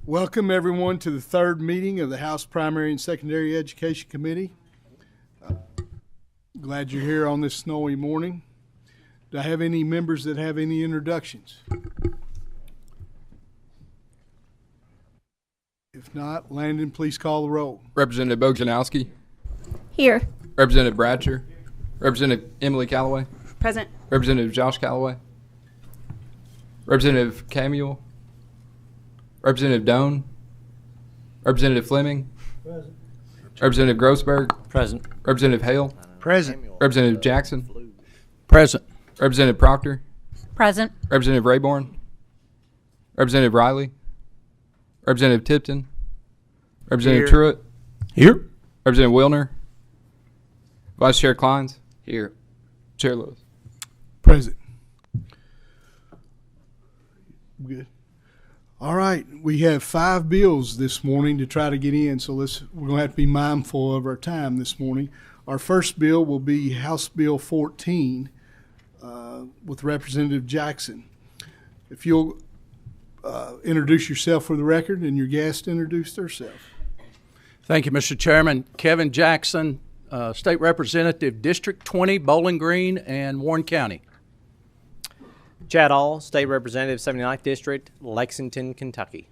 Welcome everyone to the third meeting of the House Primary and Secondary Education Committee. Glad you're here on this snowy morning. Do I have any members that have any introductions? If not, Landon, please call the roll. Representative Bojanowski. Here. Representative Bratcher. Representative Emily Callaway. Present. Representative Josh Callaway. Representative Camuel. Representative Doan. Representative Fleming. Present. Representative Grossberg. Present. Representative Hale. Present. Representative Jackson. Present. Representative Proctor. Present. Representative Rayborn. Representative Riley. Representative Tipton. Representative Truitt. Here. Representative Wilner. Vice Chair Kleins. Here. Chair Lewis. Present. Good. All right, we have 5 bills this morning to try to get in, so we're going to have to be mindful of our time this morning. Our first bill will be House Bill 14 with Representative Jackson. If you'll introduce yourself for the record and your guest introduce herself. Thank you, Mr. Chairman. Kevin Jackson, State Representative, District 20, Bowling Green and Warren County. Chad All, State Representative, 79th District, Lexington, Kentucky.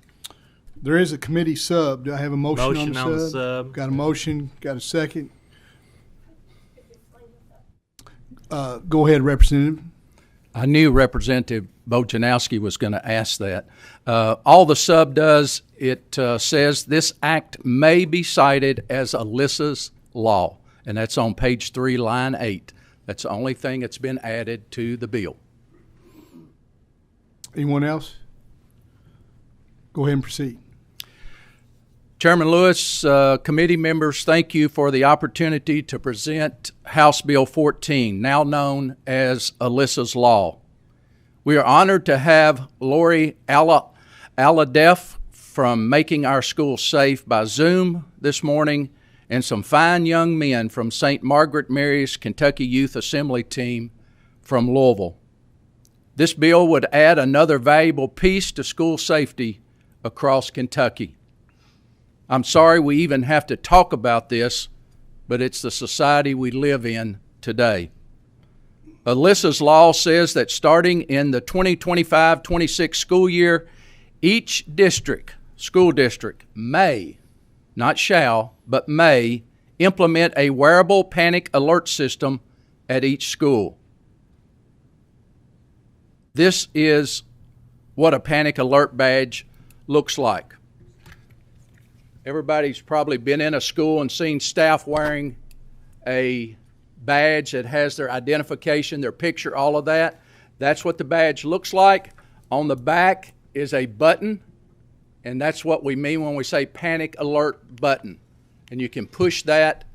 There is a committee sub. Do I have a motion on the sub? Got a motion. Got a second. Go ahead, Representative. I knew Representative Bojanowski was going to ask that. All the sub does, it says this act may be cited as Alyssa's law, and that's on page 3, line 8. That's the only thing that's been added to the bill. Anyone else? Go ahead and proceed. Chairman Lewis, committee members, thank you for the opportunity to present House Bill 14, now known as Alyssa's Law. We are honored to have Lori Aladef from Making Our Schools Safe by Zoom this morning, and some fine young men from St. Margaret Mary's Kentucky Youth Assembly team from Louisville. This bill would add another valuable piece to school safety across Kentucky. I'm sorry we even have to talk about this, but it's the society we live in today. Alyssa's Law says that starting in the 2025-26 school year, each school district may, not shall, but may, implement a wearable panic alert system at each school. This is what a panic alert badge looks like. Everybody's probably been in a school and seen staff wearing a badge that has their identification, their picture, all of that. That's what the badge looks like. On the back is a button, and that's what we mean when we say panic alert button. And you can push that.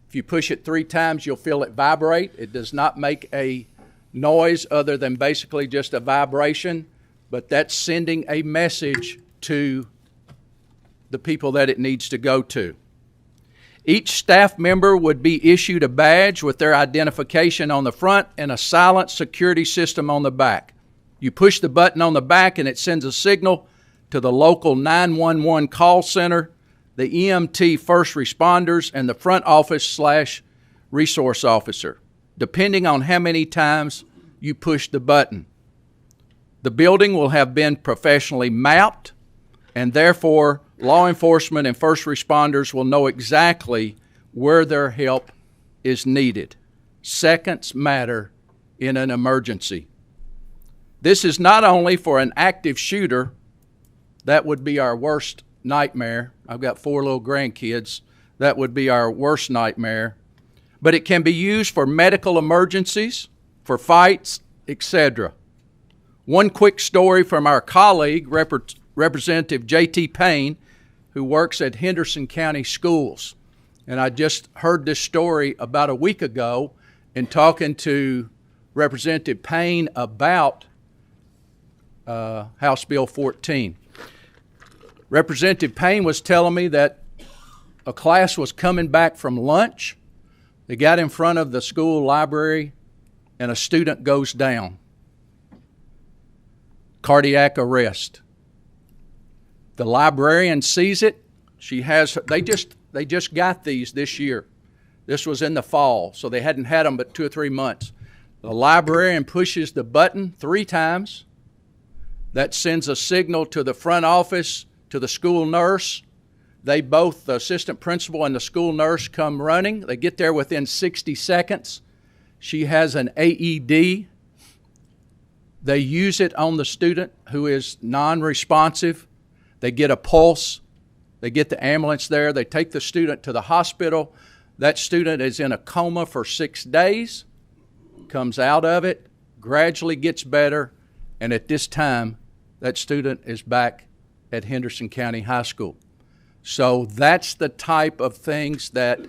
If you push it 3 times, you'll feel it vibrate. It does not make a noise other than basically just a vibration, but that's sending a message to the people that it needs to go to. Each staff member would be issued a badge with their identification on the front and a silent security system on the back. You push the button on the back and it sends a signal to the local 911 call center, the EMT first responders, and the front office / resource officer, depending on how many times you push the button. The building will have been professionally mapped, and therefore law enforcement and first responders will know exactly where their help is needed. Seconds matter in an emergency. This is not only for an active shooter. That would be our worst nightmare. I've got 4 little grandkids. That would be our worst nightmare. But it can be used for medical emergencies, for fights, etc. One quick story from our colleague, Representative J.T. Payne, who works at Henderson County Schools. And I just heard this story about a week ago in talking to Representative Payne about House Bill 14. Representative Payne was telling me that a class was coming back from lunch. They got in front of the school library and a student goes down. Cardiac arrest. The librarian sees it. They just got these this year. This was in the fall, so they hadn't had them but 2 or 3 months. The librarian pushes the button 3 times. That sends a signal to the front office, to the school nurse. They both, the assistant principal and the school nurse, come running. They get there within 60 seconds. She has an AED. They use it on the student who is non-responsive. They get a pulse. They get the ambulance there. They take the student to the hospital. That student is in a coma for 6 days, comes out of it, gradually gets better, and at this time, that student is back at Henderson County High School. So that's the type of things that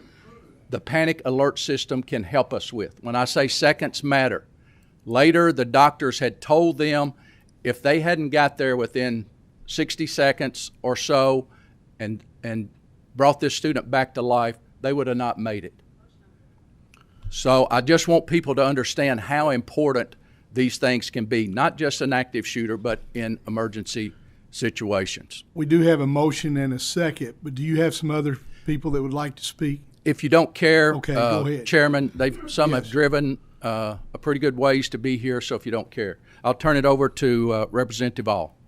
the panic alert system can help us with. When I say seconds matter, later the doctors had told them if they hadn't got there within 60 seconds or so and brought this student back to life, they would have not made it. So I just want people to understand how important these things can be, not just an active shooter, but in emergency situations. We do have a motion and a second, but do you have some other people that would like to speak? If you don't care, Okay, go ahead. Chairman, some have Yes. driven a pretty good ways to be here, so if you don't care, I'll turn it over to Representative All.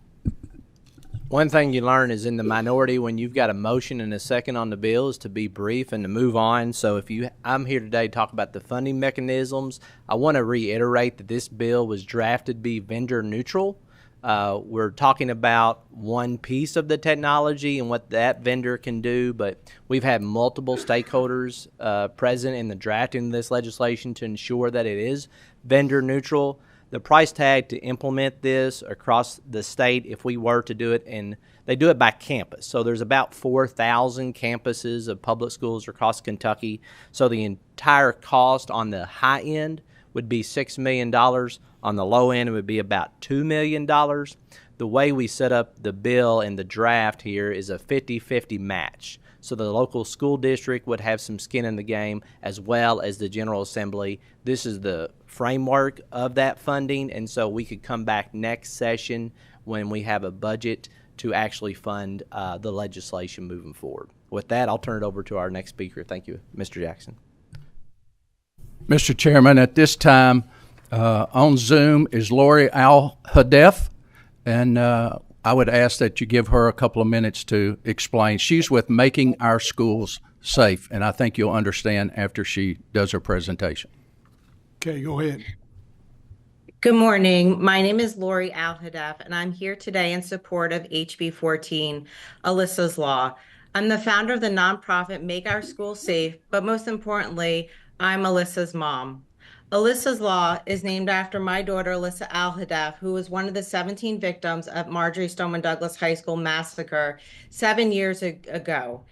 One thing you learn is in the minority when you've got a motion and a second on the bill is to be brief and to move on. So I'm here today to talk about the funding mechanisms. I want to reiterate that this bill was drafted to be vendor neutral. We're talking about one piece of the technology and what that vendor can do, but we've had multiple stakeholders present in the drafting of this legislation to ensure that it is vendor neutral. The price tag to implement this across the state, if we were to do it, and they do it by campus. So there's about 4,000 campuses of public schools across Kentucky. So the entire cost on the high end would be $6 million. On the low end, it would be about $2 million. The way we set up the bill in the draft here is a 50-50 match. So the local school district would have some skin in the game as well as the General Assembly. This is the framework of that funding, and so we could come back next session when we have a budget to actually fund the legislation moving forward. With that, I'll turn it over to our next speaker. Thank you, Mr. Jackson. Mr. Chairman, at this time on Zoom is Lori Al-Hadef, and I would ask that you give her a couple of minutes to explain. She's with Making Our Schools Safe, and I think you'll understand after she does her presentation. Okay, go ahead. Good morning. My name is Lori Al-Hadef, and I'm here today in support of HB 14, Alyssa's Law. I'm the founder of the nonprofit Make Our Schools Safe, but most importantly, I'm Alyssa's mom. Alyssa's Law is named after my daughter, Alyssa Al-Hadef, who was one of the 17 victims of Marjory Stoneman Douglas High School massacre 7 years ago.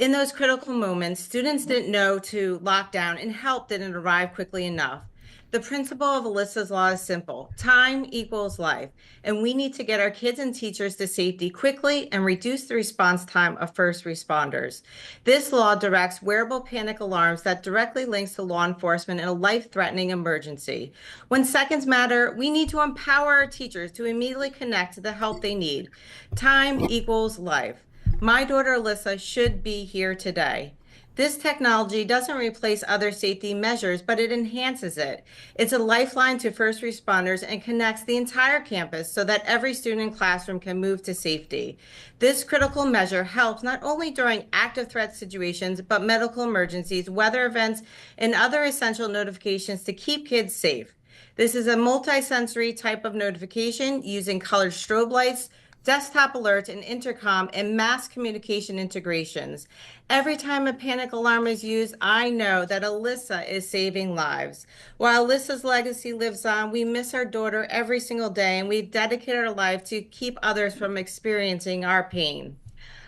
In those critical moments, students didn't know to lock down and help didn't arrive quickly enough. The principle of Alyssa's Law is simple. Time equals life, and we need to get our kids and teachers to safety quickly and reduce the response time of first responders. This law directs wearable panic alarms that directly links to law enforcement in a life-threatening emergency. When seconds matter, we need to empower our teachers to immediately connect to the help they need. Time equals life. My daughter Alyssa should be here today. This technology doesn't replace other safety measures, but it enhances it. It's a lifeline to first responders and connects the entire campus so that every student and classroom can move to safety. This critical measure helps not only during active threat situations, but medical emergencies, weather events, and other essential notifications to keep kids safe. This is a multi-sensory type of notification using colored strobe lights, desktop alerts, and intercom and mass communication integrations. Every time a panic alarm is used, I know that Alyssa is saving lives. While Alyssa's legacy lives on, we miss our daughter every single day, and we've dedicated our life to keep others from experiencing our pain.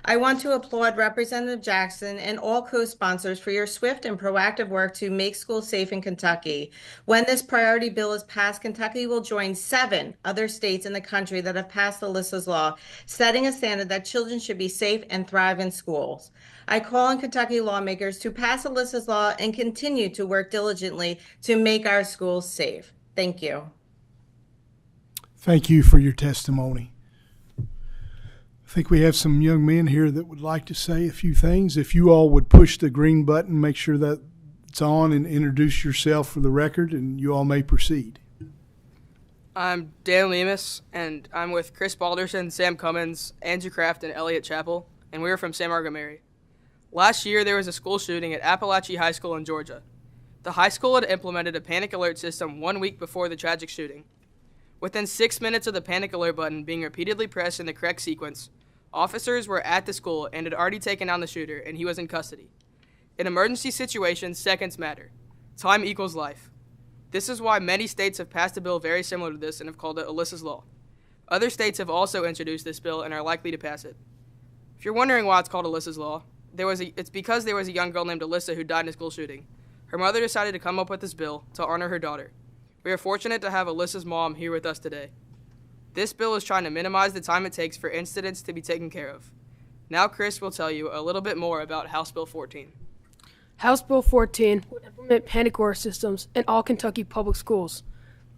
I want to applaud Representative Jackson and all co-sponsors for your swift and proactive work to make schools safe in Kentucky. When this priority bill is passed, Kentucky will join 7 other states in the country that have passed Alyssa's Law, setting a standard that children should be safe and thrive in schools. I call on Kentucky lawmakers to pass Alyssa's Law and continue to work diligently to make our schools safe. Thank you. Thank you for your testimony. I think we have some young men here that would like to say a few things. If you all would push the green button, make sure that it's on, and introduce yourself for the record, and you all may proceed. I'm Dan Lemus, and I'm with Chris Balderson, Sam Cummins, Andrew Kraft, and Elliott Chappell, and we're from San Margaret Mary. Last year, there was a school shooting at Appalachia High School in Georgia. The high school had implemented a panic alert system 1 week before the tragic shooting. Within 6 minutes of the panic alert button being repeatedly pressed in the correct sequence, officers were at the school and had already taken down the shooter, and he was in custody. In emergency situations, seconds matter. Time equals life. This is why many states have passed a bill very similar to this and have called it Alyssa's Law. Other states have also introduced this bill and are likely to pass it. If you're wondering why it's called Alyssa's Law, it's because there was a young girl named Alyssa who died in a school shooting. Her mother decided to come up with this bill to honor her daughter. We are fortunate to have Alyssa's mom here with us today. This bill is trying to minimize the time it takes for incidents to be taken care of. Now Chris will tell you a little bit more about House Bill 14. House Bill 14 would implement panic alert systems in all Kentucky public schools.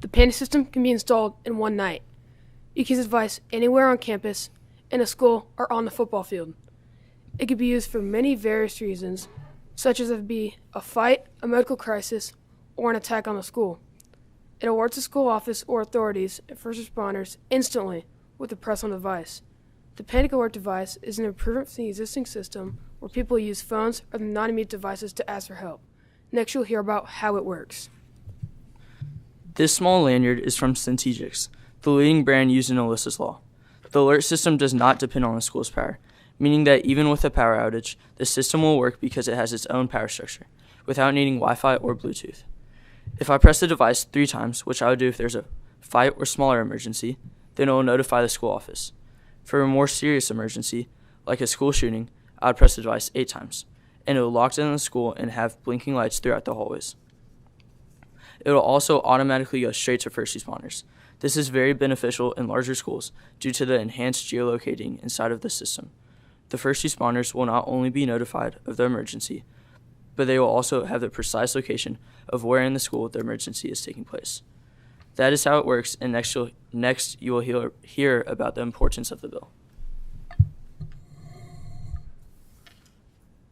The panic system can be installed in one night. You can use device anywhere on campus, in a school, or on the football field. It could be used for many various reasons, such as if it be a fight, a medical crisis, or an attack on the school. It alerts the school office or authorities and first responders instantly with the press on the device. The panic alert device is an improvement from the existing system where people use phones or the non-immediate devices to ask for help. Next, you'll hear about how it works. This small lanyard is from Centegix, the leading brand used in Alyssa's Law. The alert system does not depend on the school's power, meaning that even with a power outage, the system will work because it has its own power structure, without needing Wi-Fi or Bluetooth. If I press the device 3 times, which I would do if there's a fight or smaller emergency, then it will notify the school office. For a more serious emergency, like a school shooting, I would press the device 8 times, and it will lock down the school and have blinking lights throughout the hallways. It will also automatically go straight to first responders. This is very beneficial in larger schools due to the enhanced geolocating inside of the system. The first responders will not only be notified of the emergency, but they will also have the precise location of where in the school the emergency is taking place. That is how it works, and next you will hear about the importance of the bill.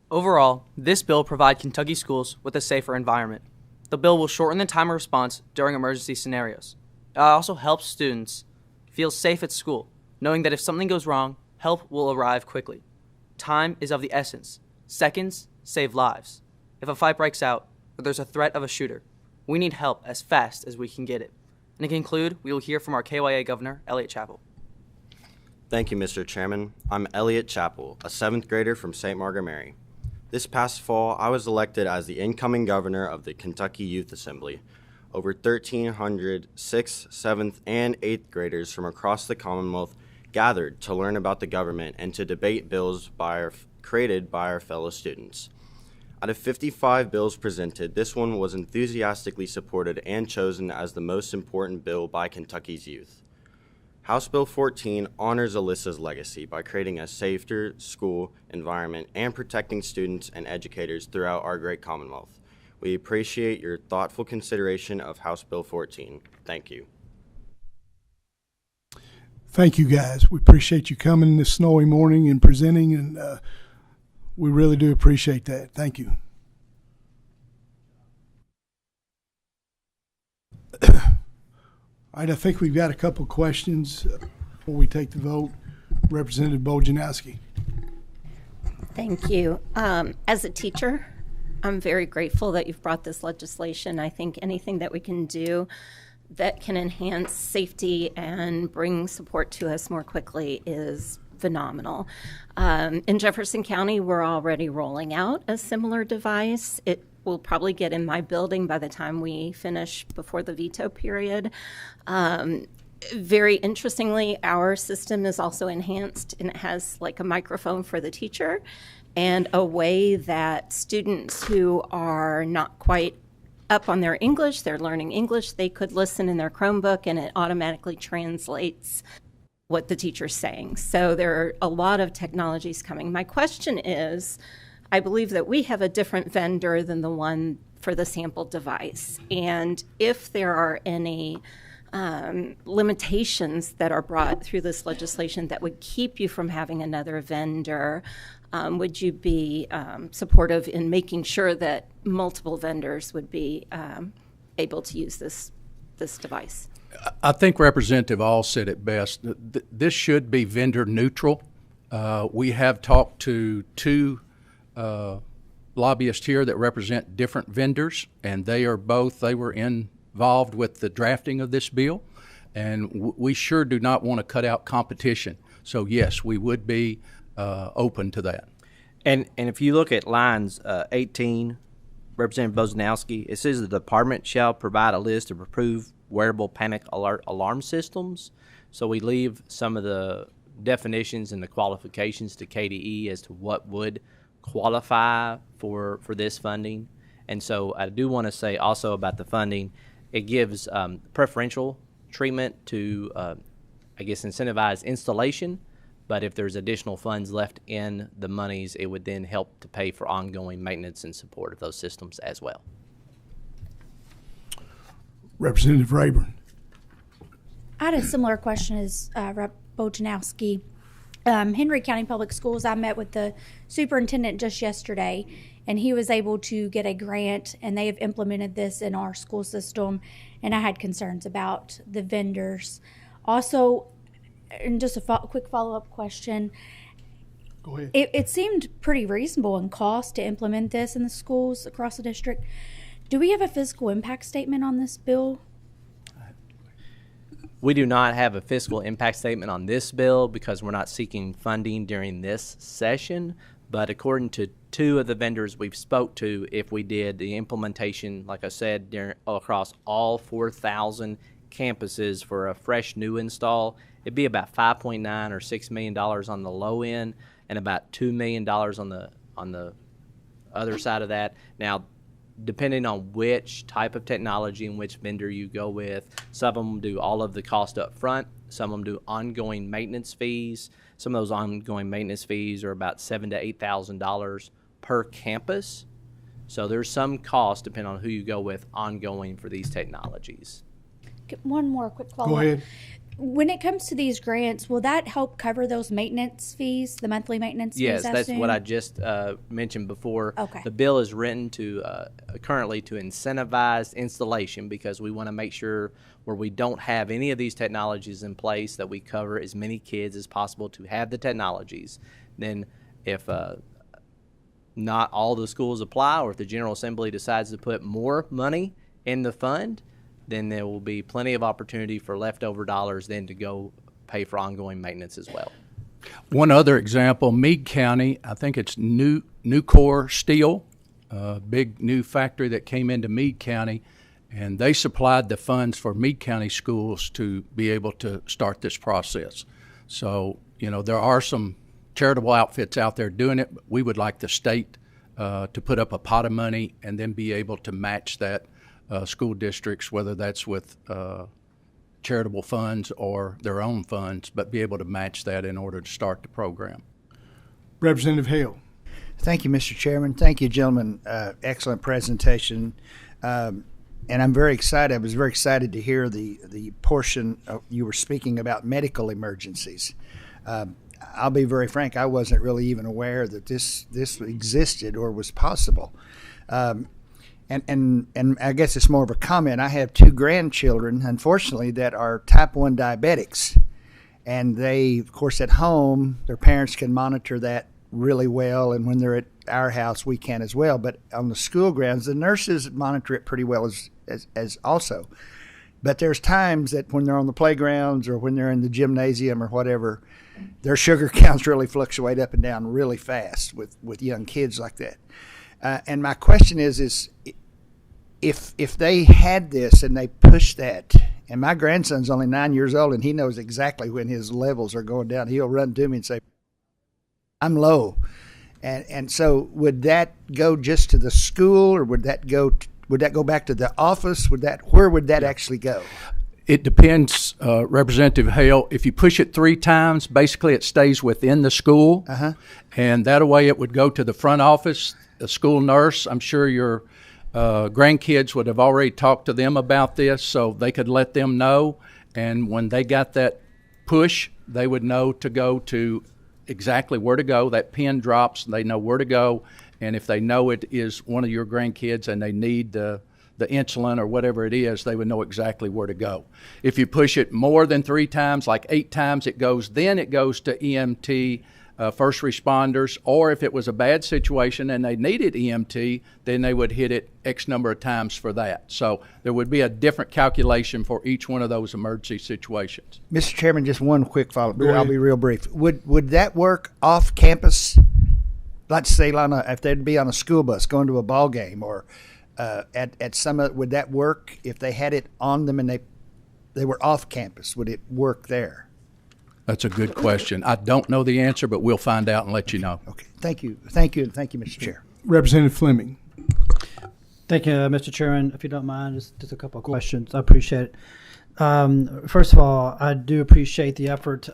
Overall, this bill provides Kentucky schools with a safer environment. The bill will shorten the time of response during emergency scenarios. It also helps students feel safe at school, knowing that if something goes wrong, help will arrive quickly. Time is of the essence. Seconds save lives. If a fight breaks out or there's a threat of a shooter, we need help as fast as we can get it. And to conclude, we will hear from our KYA Governor, Elliott Chappell. Thank you, Mr. Chairman. I'm Elliott Chappell, a 7th grader from St. Margaret Mary. This past fall, I was elected as the incoming governor of the Kentucky Youth Assembly. Over 1,300 6th, 7th, and 8th graders from across the Commonwealth gathered to learn about the government and to debate bills created by our fellow students. Out of 55 bills presented, this one was enthusiastically supported and chosen as the most important bill by Kentucky's youth. House Bill 14 honors Alyssa's legacy by creating a safer school environment and protecting students and educators throughout our great Commonwealth. We appreciate your thoughtful consideration of House Bill 14. Thank you. Thank you, guys. We appreciate you coming this snowy morning and presenting, and we really do appreciate that. Thank you. All right, I think we've got a couple questions before we take the vote. Representative Bojanowski. Thank you. As a teacher, I'm very grateful that you've brought this legislation. I think anything that we can do that can enhance safety and bring support to us more quickly is phenomenal. In Jefferson County, we're already rolling out a similar device. It will probably get in my building by the time we finish before the veto period. Very interestingly, our system is also enhanced, and it has like a microphone for the teacher and a way that students who are not quite up on their English, they're learning English, they could listen in their Chromebook and it automatically translates what the teacher's saying. So there are a lot of technologies coming. My question is, I believe that we have a different vendor than the one for the sample device. And if there are any limitations that are brought through this legislation that would keep you from having another vendor? Would you be supportive in making sure that multiple vendors would be able to use this device? I think Representative All said it best. This should be vendor neutral. We have talked to two lobbyists here that represent different vendors, and they were involved with the drafting of this bill, and we sure do not want to cut out competition. So yes, we would be open to that. And if you look at lines 18, Representative Bojanowski, it says the department shall provide a list of approved wearable panic alert alarm systems. So we leave some of the definitions and the qualifications to KDE as to what would qualify for this funding. And so I do want to say also about the funding, it gives preferential treatment to, I guess, incentivize installation. But if there's additional funds left in the monies, it would then help to pay for ongoing maintenance and support of those systems as well. Representative Rayburn. I had a similar question as Rep. Bojanowski. Henry County Public Schools, I met with the superintendent just yesterday, and he was able to get a grant, and they have implemented this in our school system, and I had concerns about the vendors. Also, and just a quick follow-up question. Go ahead. It seemed pretty reasonable in cost to implement this in the schools across the district. Do we have a fiscal impact statement on this bill? We do not have a fiscal impact statement on this bill because we're not seeking funding during this session. But according to two of the vendors we've spoke to, if we did the implementation, like I said, across all 4,000 campuses for a fresh new install, it'd be about $5.9 or $6 million on the low end and about $2 million on the other side of that. Now, depending on which type of technology and which vendor you go with, some of them do all of the cost up front. Some of them do ongoing maintenance fees. Some of those ongoing maintenance fees are about $7,000 to $8,000 per campus. So there's some cost, depending on who you go with, ongoing for these technologies. One more quick follow-up. Go ahead. When it comes to these grants, will that help cover those maintenance fees, the monthly maintenance fees? Yes, that's what I just mentioned before. Okay. The bill is written to currently to incentivize installation because we want to make sure where we don't have any of these technologies in place that we cover as many kids as possible to have the technologies. Then if not all the schools apply, or if the General Assembly decides to put more money in the fund, then there will be plenty of opportunity for leftover dollars then to go pay for ongoing maintenance as well. One other example, Meade County, I think it's Nucor Steel, a big new factory that came into Meade County, and they supplied the funds for Meade County schools to be able to start this process. So, there are some charitable outfits out there doing it, but we would like the state to put up a pot of money and then be able to match that school districts, whether that's with charitable funds or their own funds, but be able to match that in order to start the program. Representative Hale. Thank you, Mr. Chairman. Thank you, gentlemen. Excellent presentation. And I'm very excited. I was very excited to hear the portion you were speaking about medical emergencies. I'll be very frank, I wasn't really even aware that this existed or was possible. And I guess it's more of a comment. I have two grandchildren, unfortunately, that are type 1 diabetics. And they, of course, at home, their parents can monitor that really well. And when they're at our house, we can as well. But on the school grounds, the nurses monitor it pretty well as also. But there's times that when they're on the playgrounds or when they're in the gymnasium or whatever, their sugar counts really fluctuate up and down really fast with young kids like that. And my question is if they had this and they pushed that, and my grandson's only 9 years old and he knows exactly when his levels are going down, he'll run to me and say, I'm low. And so would that go just to the school, or would that go back to the office? Where would that actually go? It depends, Representative Hale. If you push it 3 times, basically it stays within the school, and that way it would go to the front office, the school nurse. I'm sure your grandkids would have already talked to them about this, so they could let them know. And when they got that push, they would know to go to exactly where to go. That pin drops, they know where to go. And if they know it is one of your grandkids and they need the insulin or whatever it is, they would know exactly where to go. If you push it more than 3 times, like 8 times, it goes to EMT, first responders, or if it was a bad situation and they needed EMT, then they would hit it X number of times for that. So there would be a different calculation for each one of those emergency situations. Mr. Chairman, just one quick follow-up. Go ahead. I'll be real brief. Would that work off campus? Let's say if they'd be on a school bus going to a ball game or at Summit, would that work if they had it on them and they were off campus? Would it work there? That's a good question. I don't know the answer, but we'll find out and let you know. Okay. Thank you. Thank you, Mr. Chair. Representative Fleming. Thank you, Mr. Chairman. If you don't mind, just a couple of questions. I appreciate it. First of all, I do appreciate the effort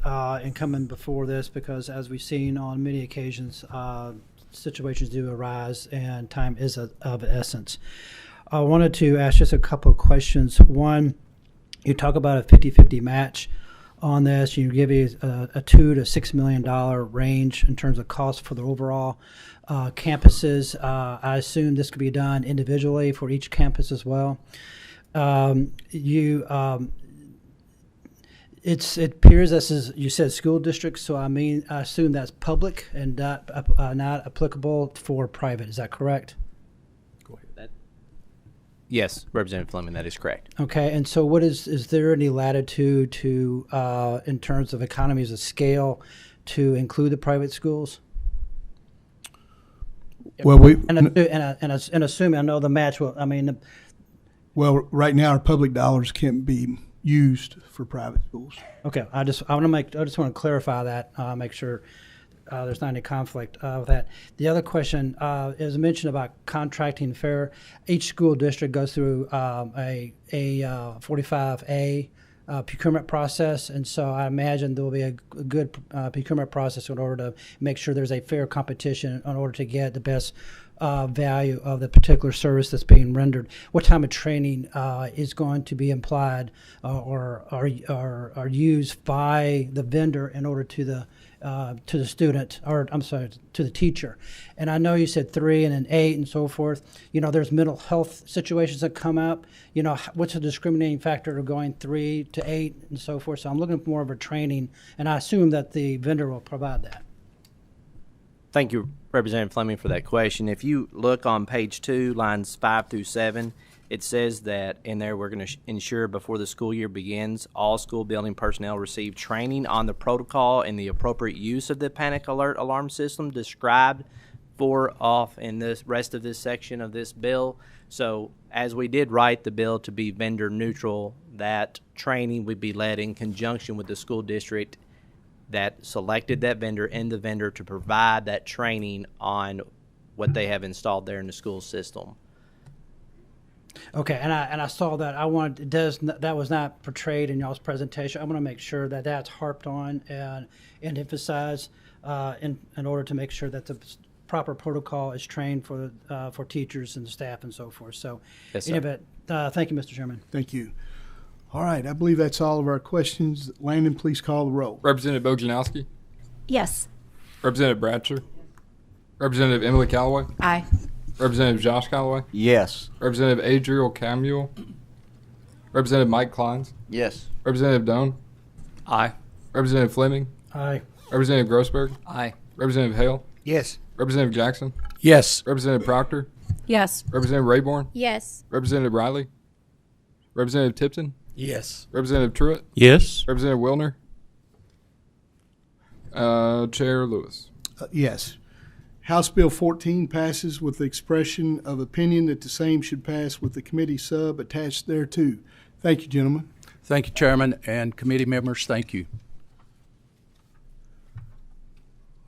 in coming before this because, as we've seen on many occasions, situations do arise and time is of essence. I wanted to ask just a couple of questions. One, you talk about a 50-50 match on this. You give you a $2 to $6 million range in terms of cost for the overall campuses. I assume this could be done individually for each campus as well. It appears this is, you said school districts, so I assume that's public and not applicable for private. Is that correct? Yes, Representative Fleming, that is correct. Okay, and so is there any latitude to, in terms of economies of scale, to include the private schools? Well, and assuming I know the match. Well, right now our public dollars can't be used for private schools. Okay, I just want to clarify that. Make sure there's not any conflict with that. The other question is mentioned about contracting fair. Each school district goes through a 45A procurement process, and so I imagine there will be a good procurement process in order to make sure there's a fair competition in order to get the best value of the particular service that's being rendered. What type of training is going to be implied or used by the vendor in order to the student, or I'm sorry, to the teacher? And I know you said 3 and then 8 and so forth. There's mental health situations that come up. What's the discriminating factor of going 3 to 8 and so forth? So I'm looking for more of a training, and I assume that the vendor will provide that. Thank you, Representative Fleming, for that question. If you look on page 2, lines 5 through 7, it says that in there we're going to ensure before the school year begins, all school building personnel receive training on the protocol and the appropriate use of the panic alert alarm system described off in this rest of this section of this bill. So as we did write the bill to be vendor neutral, that training would be led in conjunction with the school district that selected that vendor and the vendor to provide that training on what they have installed there in the school system. Okay, and I saw that. That was not portrayed in y'all's presentation. I want to make sure that that's harped on and emphasized in order to make sure that the proper protocol is trained for teachers and the staff and so forth. So, yes, sir. Thank you, Mr. Chairman. Thank you. All right, I believe that's all of our questions. Landon, please call the roll. Representative Bojanowski? Yes. Representative Bratcher? Representative Emily Callaway? Aye. Representative Josh Callaway? Yes. Representative Adriel Camuel? Representative Mike Kleins? Yes. Representative Doan? Aye. Representative Fleming? Aye. Representative Grossberg? Aye. Representative Hale? Yes. Representative Jackson? Yes. Representative Proctor? Yes. Representative Rayborn? Yes. Representative Riley? Representative Tipton? Yes. Representative Truitt? Yes. Representative Wilner? Chair Lewis? Yes. House Bill 14 passes with the expression of opinion that the same should pass with the committee sub attached thereto. Thank you, gentlemen. Thank you, Chairman, and committee members. Thank you.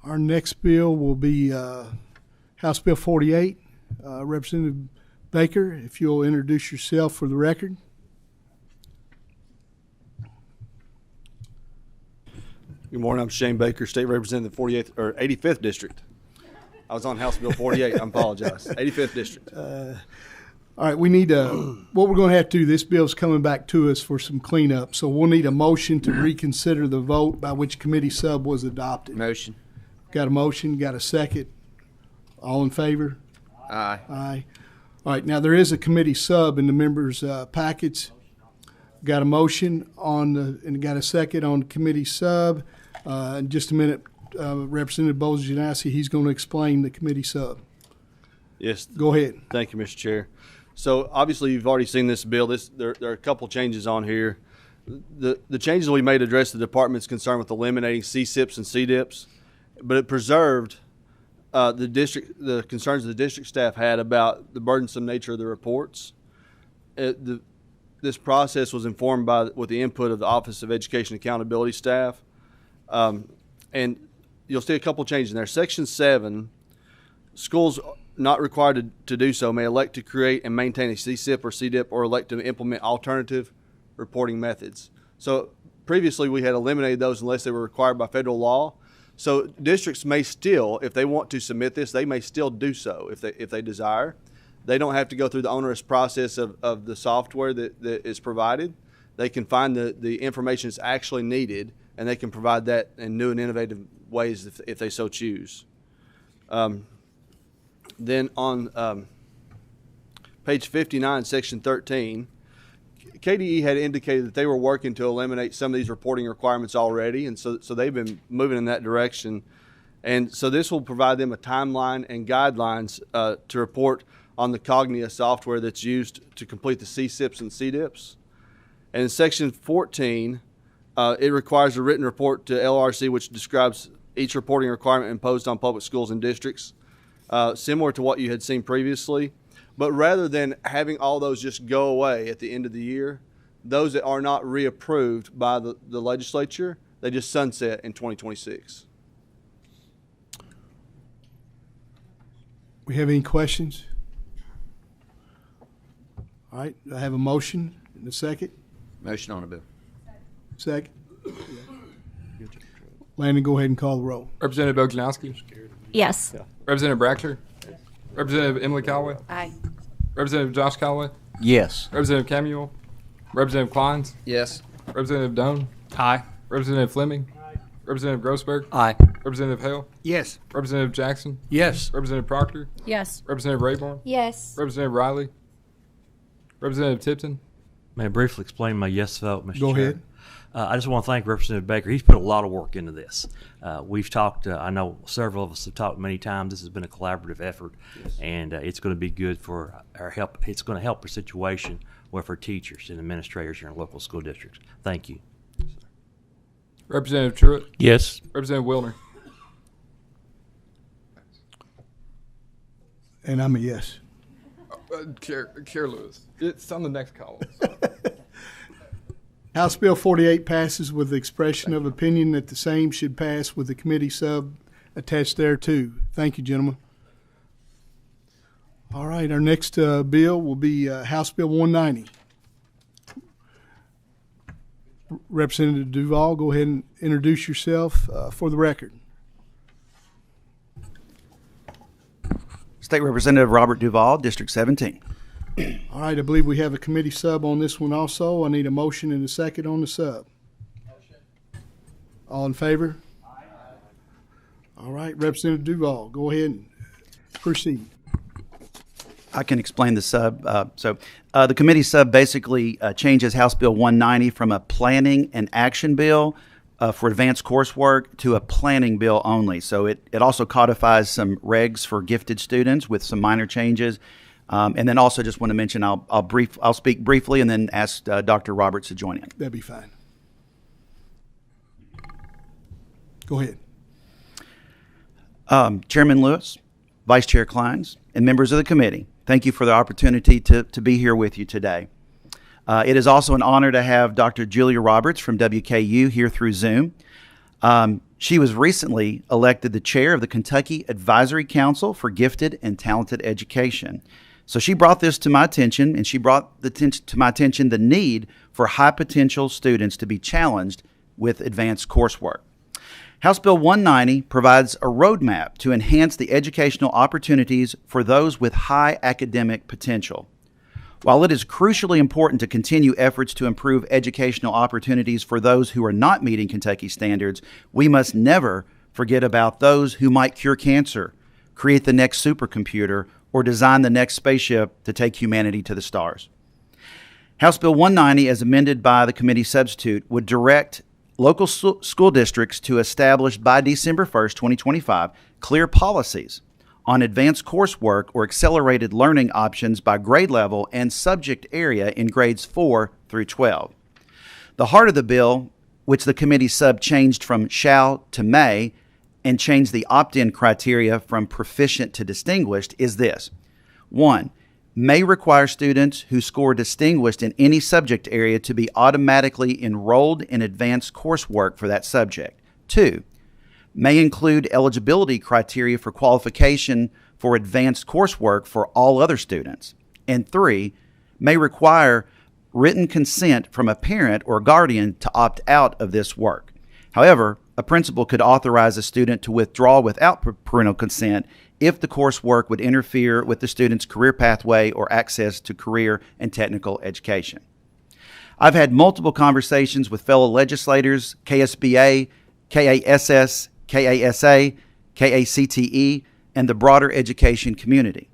Our next bill will be House Bill 48. Representative Baker, if you'll introduce yourself for the record. Good morning. I'm Shane Baker, State Representative 85th District. I was on House Bill 48. I apologize. 85th District. All right, we need what we're going to have to do, this bill's coming back to us for some cleanup, so we'll need a motion to reconsider the vote by which committee sub was adopted. Motion. Got a motion, got a second. All in favor? Aye. Aye. All right, now there is a committee sub in the members' packets. Got a motion and got a second on the committee sub. In just a minute, Representative Bojanowski, he's going to explain the committee sub. Yes. Go ahead. Thank you, Mr. Chair. So obviously you've already seen this bill. There are a couple changes on here. The changes we made address the department's concern with eliminating CSIPs and CDIPs, but it preserved the concerns the district staff had about the burdensome nature of the reports. This process was informed with the input of the Office of Education Accountability staff, and you'll see a couple changes in there. Section 7, schools not required to do so may elect to create and maintain a CSIP or CDIP or elect to implement alternative reporting methods. So previously we had eliminated those unless they were required by federal law. So districts may still, if they want to submit this, they may still do so if they desire. They don't have to go through the onerous process of the software that is provided. They can find the information that's actually needed, and they can provide that in new and innovative ways if they so choose. Then on page 59, section 13, KDE had indicated that they were working to eliminate some of these reporting requirements already, and so they've been moving in that direction. And so this will provide them a timeline and guidelines to report on the Cognia software that's used to complete the CSIPs and CDIPs. And in section 14, it requires a written report to LRC which describes each reporting requirement imposed on public schools and districts, similar to what you had seen previously. But rather than having all those just go away at the end of the year, those that are not reapproved by the legislature, they just sunset in 2026. We have any questions? All right, I have a motion and a second. Motion on the bill. Second. Landon, go ahead and call the roll. Representative Bojanowski. Yes. Representative Braxtor. Representative Emily Callaway. Aye. Representative Josh Callaway. Yes. Representative Camuel. Representative Kleins. Yes. Representative Doan. Aye. Representative Fleming. Representative Grossberg. Aye. Representative Hale. Yes. Representative Jackson. Yes. Representative Proctor. Yes. Representative Rayborn. Yes. Representative Riley. Representative Tipton. May I briefly explain my yes vote, Mr. Go Chair? ahead. I just want to thank Representative Baker. He's put a lot of work into this. We've talked, I know several of us have talked many times. This has been a collaborative effort, and it's going to be good for our help. It's going to help our situation with our teachers and administrators here in local school districts. Thank you. Representative Truitt. Yes. Representative Wilner. And I'm a yes. Chair Lewis. It's on the next column. House Bill 48 passes with the expression of opinion that the same should pass with the committee sub attached thereto. Thank you, gentlemen. All right, our next bill will be House Bill 190. Representative Duval, go ahead and introduce yourself for the record. State Representative Robert Duval, District 17. All right, I believe we have a committee sub on this one also. I need a motion and a second on the sub. Motion. All in favor? Aye. All right, Representative Duval, go ahead and proceed. I can explain the sub. The committee sub basically changes House Bill 190 from a planning and action bill for advanced coursework to a planning bill only. So it also codifies some regs for gifted students with some minor changes. And then also just want to mention, I'll speak briefly and then ask Dr. Roberts to join in. That'd be fine. Go ahead. Chairman Lewis, Vice Chair Kleins, and members of the committee, thank you for the opportunity to be here with you today. It is also an honor to have Dr. Julia Roberts from WKU here through Zoom. She was recently elected the chair of the Kentucky Advisory Council for Gifted and Talented Education. So she brought this to my attention, and she brought to my attention the need for high potential students to be challenged with advanced coursework. House Bill 190 provides a roadmap to enhance the educational opportunities for those with high academic potential. While it is crucially important to continue efforts to improve educational opportunities for those who are not meeting Kentucky standards, we must never forget about those who might cure cancer, create the next supercomputer, or design the next spaceship to take humanity to the stars. House Bill 190, as amended by the committee substitute, would direct local school districts to establish by December 1st, 2025, clear policies on advanced coursework or accelerated learning options by grade level and subject area in grades 4 through 12. The heart of the bill, which the committee sub changed from shall to may and changed the opt-in criteria from proficient to distinguished, is this. 1. May require students who score distinguished in any subject area to be automatically enrolled in advanced coursework for that subject. 2. May include eligibility criteria for qualification for advanced coursework for all other students. And 3, may require written consent from a parent or guardian to opt out of this work. However, a principal could authorize a student to withdraw without parental consent if the coursework would interfere with the student's career pathway or access to career and technical education. I've had multiple conversations with fellow legislators, KSBA, KASS, KASA, KACTE, and the broader education community.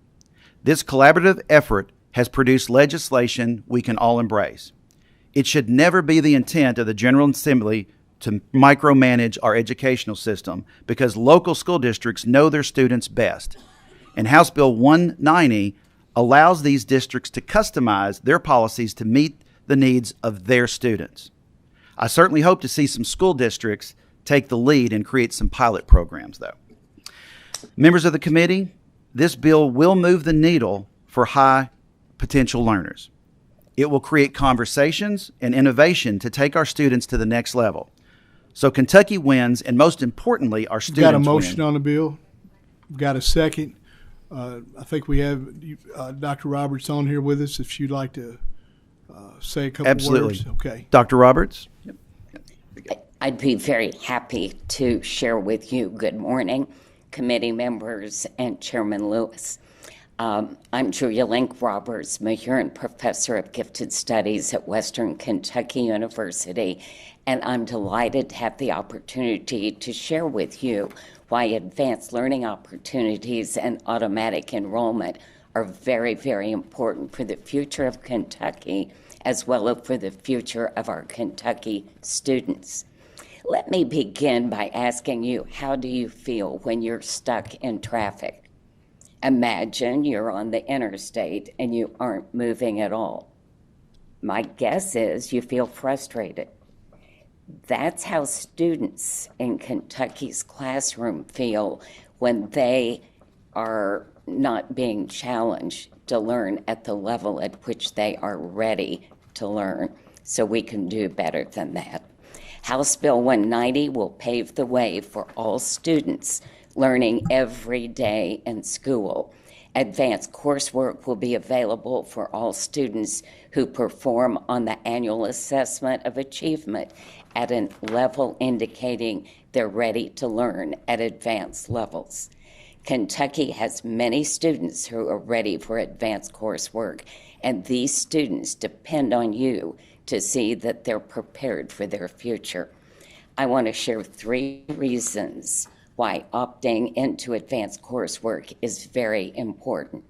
This collaborative effort has produced legislation we can all embrace. It should never be the intent of the General Assembly to micromanage our educational system because local school districts know their students best. And House Bill 190 allows these districts to customize their policies to meet the needs of their students. I certainly hope to see some school districts take the lead and create some pilot programs, though. Members of the committee, this bill will move the needle for high potential learners. It will create conversations and innovation to take our students to the next level. So Kentucky wins, and most importantly, our students win. Got a motion on the bill. We've got a second. I think we have Dr. Roberts on here with us. If you'd like to say a couple Absolutely. words. Okay. Dr. Roberts? Yep. I'd be very happy to share with you. Good morning, committee members and Chairman Lewis. I'm Julia Link Roberts, Mahurin Professor of Gifted Studies at Western Kentucky University, and I'm delighted to have the opportunity to share with you why advanced learning opportunities and automatic enrollment are very, very important for the future of Kentucky as well as for the future of our Kentucky students. Let me begin by asking you, how do you feel when you're stuck in traffic? Imagine you're on the interstate and you aren't moving at all. My guess is you feel frustrated. That's how students in Kentucky's classroom feel when they are not being challenged to learn at the level at which they are ready to learn. So we can do better than that. House Bill 190 will pave the way for all students learning every day in school. Advanced coursework will be available for all students who perform on the annual assessment of achievement at a level indicating they're ready to learn at advanced levels. Kentucky has many students who are ready for advanced coursework, and these students depend on you to see that they're prepared for their future. I want to share 3 reasons why opting into advanced coursework is very important.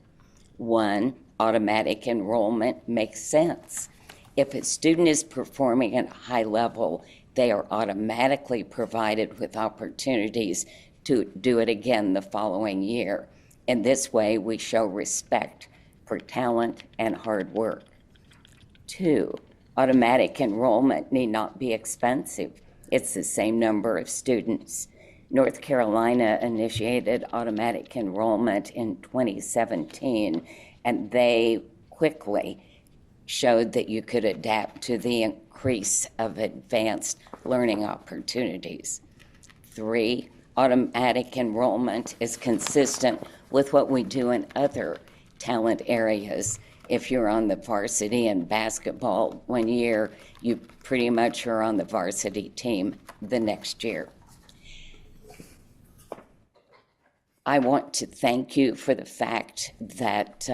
1, automatic enrollment makes sense. If a student is performing at a high level, they are automatically provided with opportunities to do it again the following year. In this way, we show respect for talent and hard work. 2, automatic enrollment need not be expensive. It's the same number of students. North Carolina initiated automatic enrollment in 2017, and they quickly showed that you could adapt to the increase of advanced learning opportunities. 3, automatic enrollment is consistent with what we do in other talent areas. If you're on the varsity in basketball one year, you pretty much are on the varsity team the next year. I want to thank you for the fact that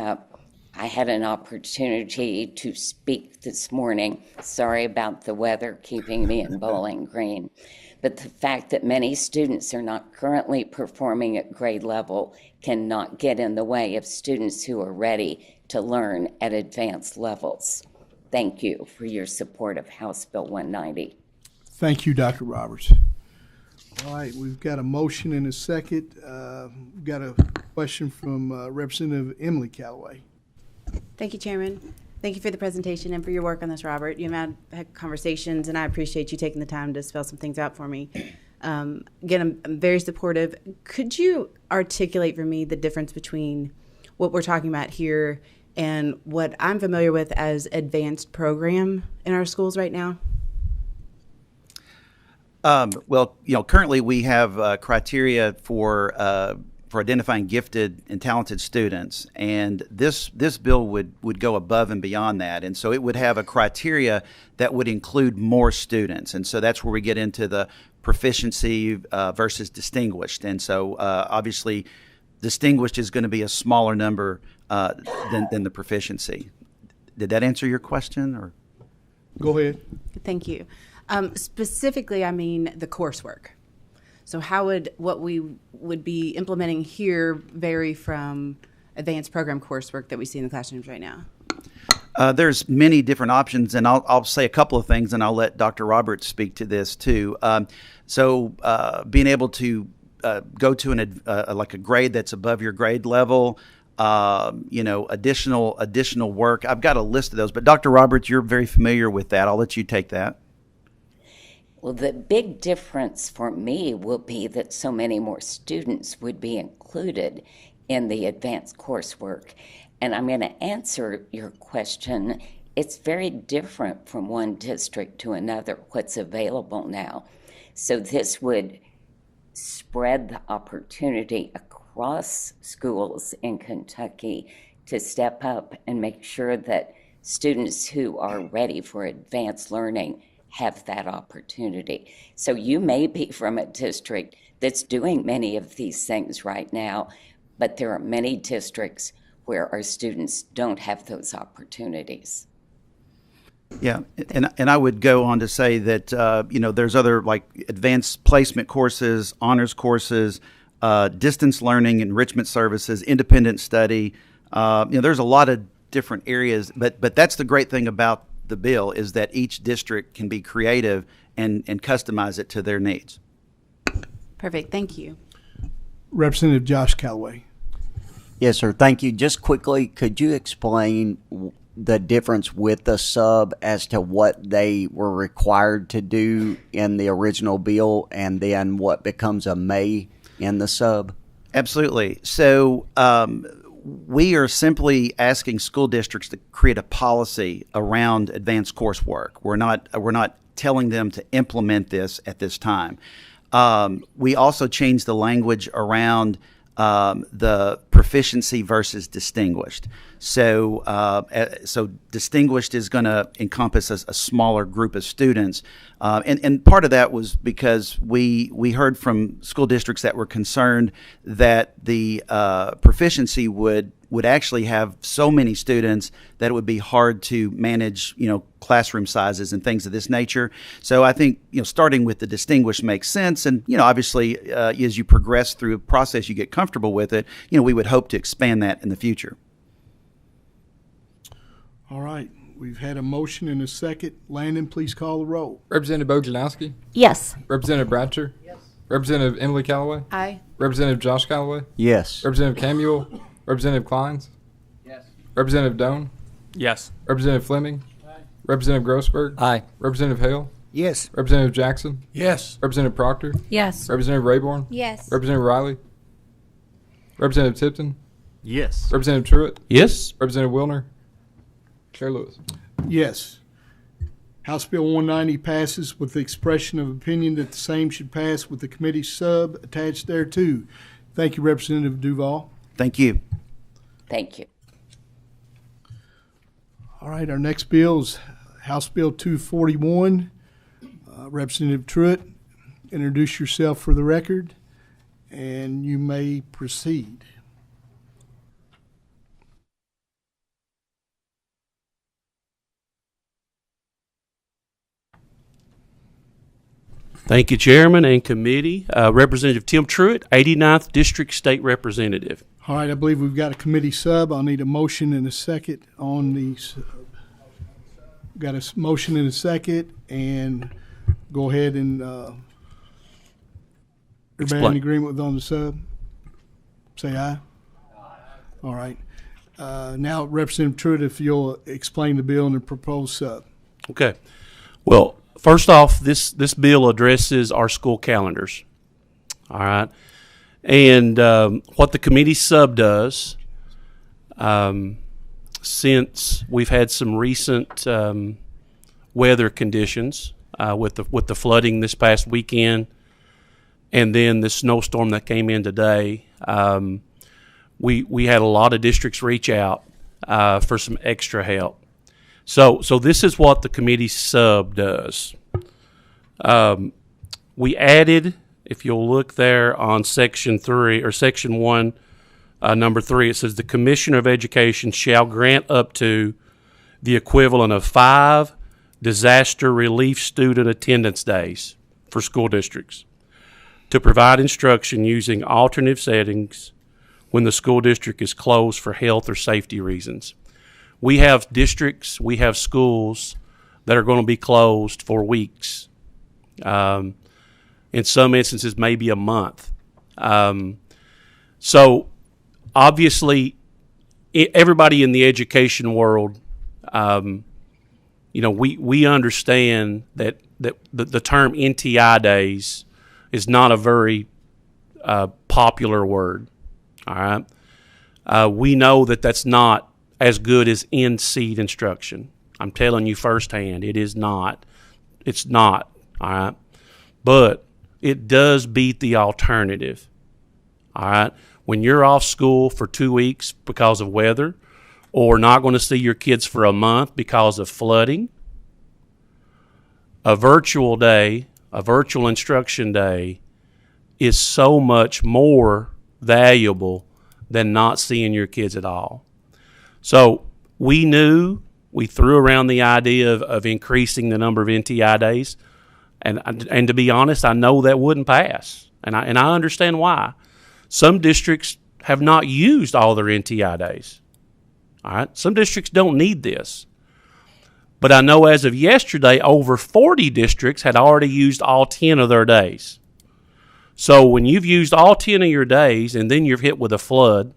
I had an opportunity to speak this morning. Sorry about the weather keeping me in Bowling Green. But the fact that many students are not currently performing at grade level cannot get in the way of students who are ready to learn at advanced levels. Thank you for your support of House Bill 190. Thank you, Dr. Roberts. All right, we've got a motion and a second. We've got a question from Representative Emily Callaway. Thank you, Chairman. Thank you for the presentation and for your work on this, Robert. You have had conversations, and I appreciate you taking the time to spell some things out for me. Again, I'm very supportive. Could you articulate for me the difference between what we're talking about here and what I'm familiar with as advanced program in our schools right now? Well, currently we have criteria for identifying gifted and talented students, and this bill would go above and beyond that, and so it would have a criteria that would include more students, and so that's where we get into the proficiency versus distinguished, and so obviously distinguished is going to be a smaller number than the proficiency. Did that answer your question, or? Go ahead. Thank you. Specifically, I mean the coursework. So how would what we would be implementing here vary from advanced program coursework that we see in the classrooms right now? There's many different options, and I'll say a couple of things, and I'll let Dr. Roberts speak to this too. So being able to go to like a grade that's above your grade level, additional work. I've got a list of those, but Dr. Roberts, you're very familiar with that. I'll let you take that. Well, the big difference for me will be that so many more students would be included in the advanced coursework. And I'm going to answer your question. It's very different from one district to another, what's available now. So this would spread the opportunity across schools in Kentucky to step up and make sure that students who are ready for advanced learning have that opportunity. So you may be from a district that's doing many of these things right now, but there are many districts where our students don't have those opportunities. Yeah, and I would go on to say that there's other like advanced placement courses, honors courses, distance learning, enrichment services, independent study. There's a lot of different areas, but that's the great thing about the bill is that each district can be creative and customize it to their needs. Perfect. Thank you. Representative Josh Callaway. Yes, sir. Thank you. Just quickly, could you explain the difference with the sub as to what they were required to do in the original bill and then what becomes a may in the sub? Absolutely. So we are simply asking school districts to create a policy around advanced coursework. We're not telling them to implement this at this time. We also changed the language around the proficiency versus distinguished. So distinguished is going to encompass a smaller group of students, and part of that was because we heard from school districts that were concerned that the proficiency would actually have so many students that it would be hard to manage, classroom sizes and things of this nature. So I think, starting with the distinguished makes sense. And, obviously, as you progress through a process, you get comfortable with it. We would hope to expand that in the future. All right. We've had a motion and a second. Landon, please call the roll. Representative Bojanowski? Yes. Representative Bratcher? Yes. Representative Emily Callaway? Aye. Representative Josh Callaway? Yes. Representative Camuel? Representative Kleins? Yes. Representative Doan? Yes. Representative Fleming? Aye. Representative Grossberg? Aye. Representative Hale? Yes. Representative Jackson? Yes. Representative Proctor? Yes. Representative Rayborn? Yes. Representative Riley? Representative Tipton? Yes. Representative Truitt? Yes. Representative Wilner? Chair Lewis? Yes. House Bill 190 passes with the expression of opinion that the same should pass with the committee sub attached thereto. Thank you, Representative Duval. Thank you. Thank you. All right, our next bill is House Bill 241. Representative Truitt, introduce yourself for the record, and you may proceed. Thank you, Chairman and Committee. Representative Tim Truitt, 89th District State Representative. All right, I believe we've got a committee sub. I'll need a motion and a second on the sub. Got a motion and a second, and go ahead and everybody in agreement with on the sub? Say aye. All right. Now, Representative Truitt, if you'll explain the bill and the proposed sub. Okay. Well, first off, this bill addresses our school calendars. All right. And what the committee sub does, since we've had some recent weather conditions with the flooding this past weekend, and then the snowstorm that came in today, we had a lot of districts reach out for some extra help. So this is what the committee sub does. We added, if you'll look there on section 3 or section 1, number 3, it says the Commissioner of Education shall grant up to the equivalent of 5 disaster relief student attendance days for school districts to provide instruction using alternative settings when the school district is closed for health or safety reasons. We have districts, we have schools that are going to be closed for weeks. In some instances, maybe a month. So obviously, everybody in the education world, we understand that the term NTI days is not a very popular word. All right, we know that that's not as good as in-seat instruction. I'm telling you firsthand, it is not. It's not. All right, but it does beat the alternative. All right, when you're off school for 2 weeks because of weather, or not going to see your kids for a month because of flooding, a virtual day, a virtual instruction day is so much more valuable than not seeing your kids at all. So we threw around the idea of increasing the number of NTI days, and to be honest, I know that wouldn't pass, and I understand why. Some districts have not used all their NTI days. All right, some districts don't need this. But I know as of yesterday, over 40 districts had already used all 10 of their days. So when you've used all 10 of your days and then you're hit with a flood,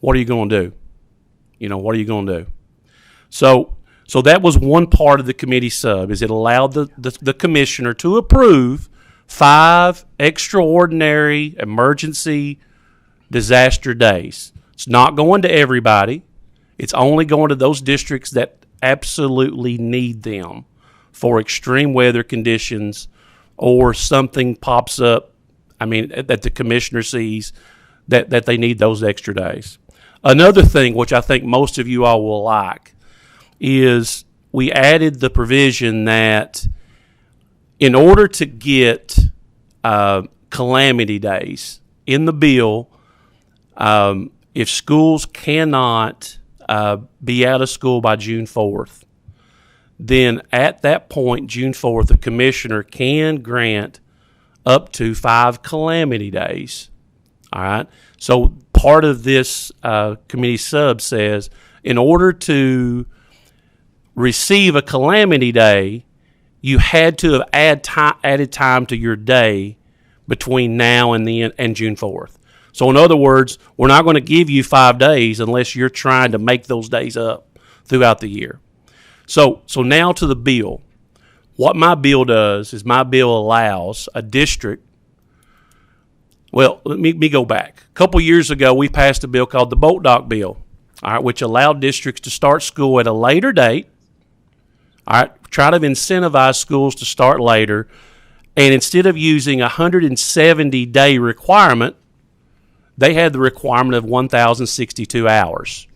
what are you going to do? What are you going to do? So that was one part of the committee sub, is it allowed the commissioner to approve 5 extraordinary emergency disaster days. It's not going to everybody. It's only going to those districts that absolutely need them for extreme weather conditions, or something pops up, that the commissioner sees that they need those extra days. Another thing, which I think most of you all will like, is we added the provision that in order to get calamity days in the bill, if schools cannot be out of school by June 4th, then at that point, June 4th, the commissioner can grant up to 5 calamity days. All right. So part of this committee sub says, in order to receive a calamity day, you had to have added time to your day between now and June 4th. So in other words, we're not going to give you 5 days unless you're trying to make those days up throughout the year. So now to the bill. What my bill does is my bill allows a district. Well, let me go back. A couple years ago, we passed a bill called the Boat Dock Bill, all right, which allowed districts to start school at a later date. All right, try to incentivize schools to start later, and instead of using a 170-day requirement, they had the requirement of 1,062 hours.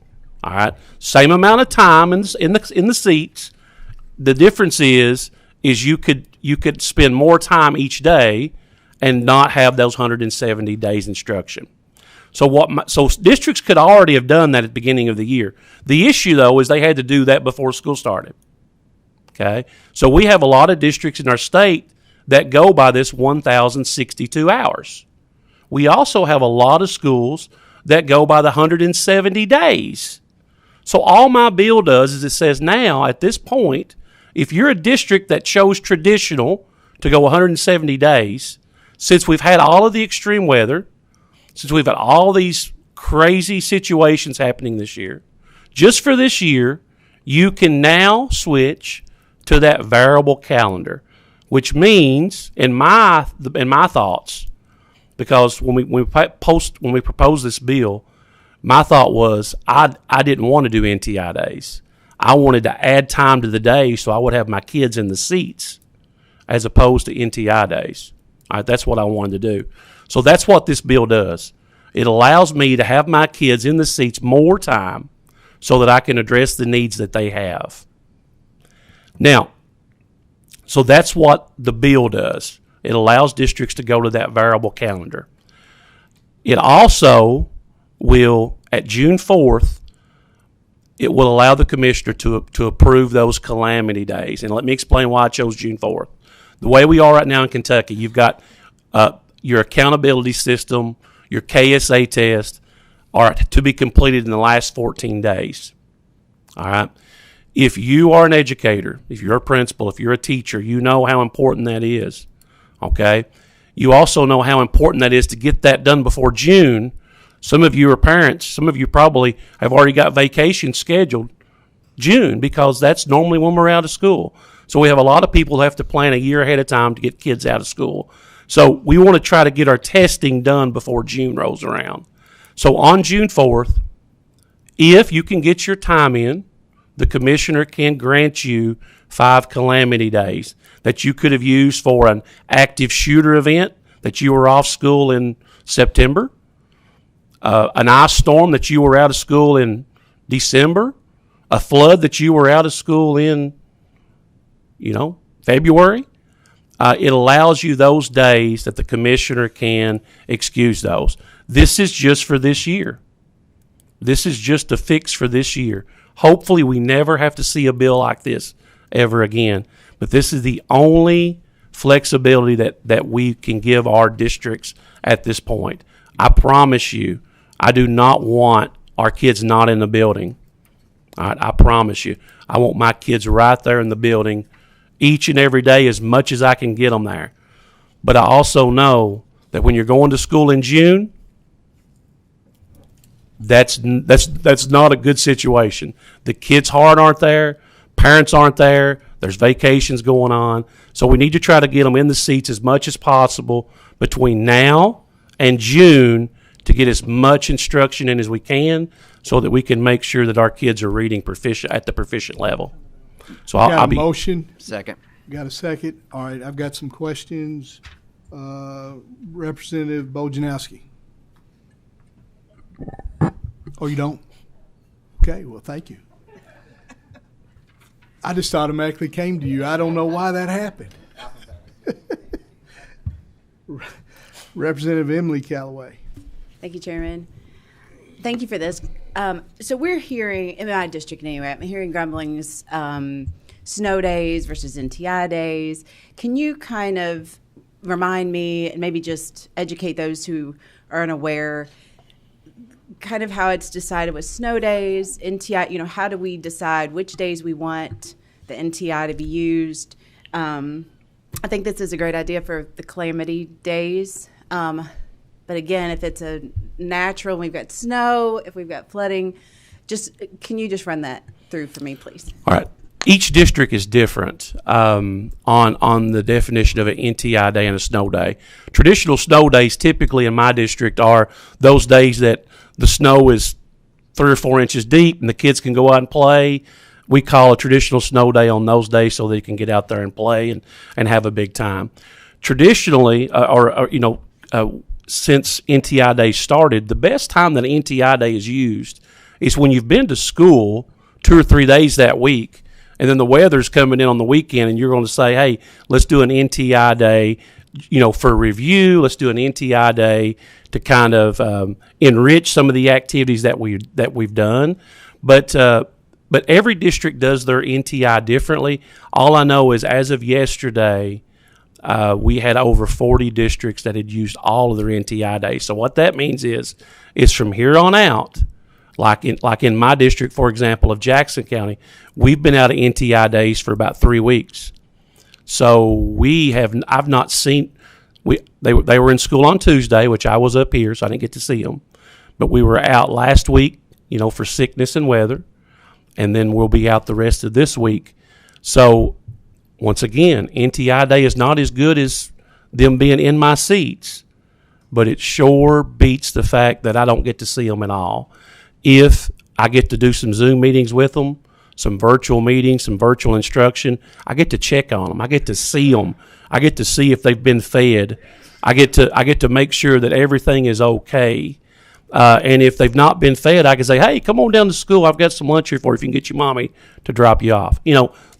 All right, same amount of time in the seats. The difference is you could spend more time each day and not have those 170 days instruction. So districts could already have done that at the beginning of the year. The issue though is they had to do that before school started. Okay, so we have a lot of districts in our state that go by this 1,062 hours. We also have a lot of schools that go by the 170 days. So all my bill does is it says now, at this point, if you're a district that chose traditional to go 170 days, since we've had all of the extreme weather, since we've had all these crazy situations happening this year, just for this year, you can now switch to that variable calendar, which means, in my thoughts, because when we proposed this bill, my thought was I didn't want to do NTI days. I wanted to add time to the day so I would have my kids in the seats as opposed to NTI days. All right, that's what I wanted to do. So that's what this bill does. It allows me to have my kids in the seats more time so that I can address the needs that they have. Now, so that's what the bill does. It allows districts to go to that variable calendar. It also will, at June 4th, it will allow the commissioner to approve those calamity days. And let me explain why I chose June 4th. The way we are right now in Kentucky, you've got your accountability system, your KSA test are to be completed in the last 14 days. All right? If you are an educator, if you're a principal, if you're a teacher, you know how important that is. Okay? You also know how important that is to get that done before June. Some of you are parents. Some of you probably have already got vacation scheduled June because that's normally when we're out of school. So we have a lot of people who have to plan a year ahead of time to get kids out of school. So we want to try to get our testing done before June rolls around. So on June 4th, if you can get your time in, the commissioner can grant you 5 calamity days that you could have used for an active shooter event that you were off school in September, an ice storm that you were out of school in December, a flood that you were out of school in, February. It allows you those days that the commissioner can excuse those. This is just for this year. This is just a fix for this year. Hopefully we never have to see a bill like this ever again. But this is the only flexibility that we can give our districts at this point. I promise you, I do not want our kids not in the building. All right, I promise you. I want my kids right there in the building each and every day as much as I can get them there. But I also know that when you're going to school in June, that's not a good situation. The kids' heart aren't there. Parents aren't there. There's vacations going on. So we need to try to get them in the seats as much as possible between now and June to get as much instruction in as we can so that we can make sure that our kids are reading proficient at the proficient level. So I'll be motion. Second. Got a second? All right, I've got some questions. Representative Bojanowski. Oh, you don't? Okay, well, thank you. I just automatically came to you. I don't know why that happened. Representative Emily Callaway. Thank you, Chairman. Thank you for this. So we're hearing, in my district anyway, I'm hearing grumblings, snow days versus NTI days. Can you kind of remind me and maybe just educate those who are unaware kind of how it's decided with snow days, NTI, how do we decide which days we want the NTI to be used? I think this is a great idea for the calamity days. But again, if it's a natural, we've got snow, if we've got flooding, can you just run that through for me, please? All right. Each district is different on the definition of an NTI day and a snow day. Traditional snow days typically in my district are those days that the snow is 3 or 4 inches deep and the kids can go out and play. We call a traditional snow day on those days so they can get out there and play and have a big time. Traditionally, since NTI Day started, the best time that an NTI Day is used is when you've been to school 2 or 3 days that week, and then the weather's coming in on the weekend, and you're going to say, hey, let's do an NTI Day, for review. Let's do an NTI Day to kind of enrich some of the activities that we've done. But But every district does their NTI differently. All I know is as of yesterday, we had over 40 districts that had used all of their NTI days. So what that means is from here on out, like in my district, for example, of Jackson County, we've been out of NTI days for about 3 weeks. So I've not seen, they were in school on Tuesday, which I was up here, so I didn't get to see them. But we were out last week, for sickness and weather, and then we'll be out the rest of this week. So once again, NTI day is not as good as them being in my seats, but it sure beats the fact that I don't get to see them at all. If I get to do some Zoom meetings with them, some virtual meetings, some virtual instruction, I get to check on them. I get to see them. I get to see if they've been fed. I get to make sure that everything is okay. And if they've not been fed, I can say, hey, come on down to school. I've got some lunch here for you if you can get your mommy to drop you off.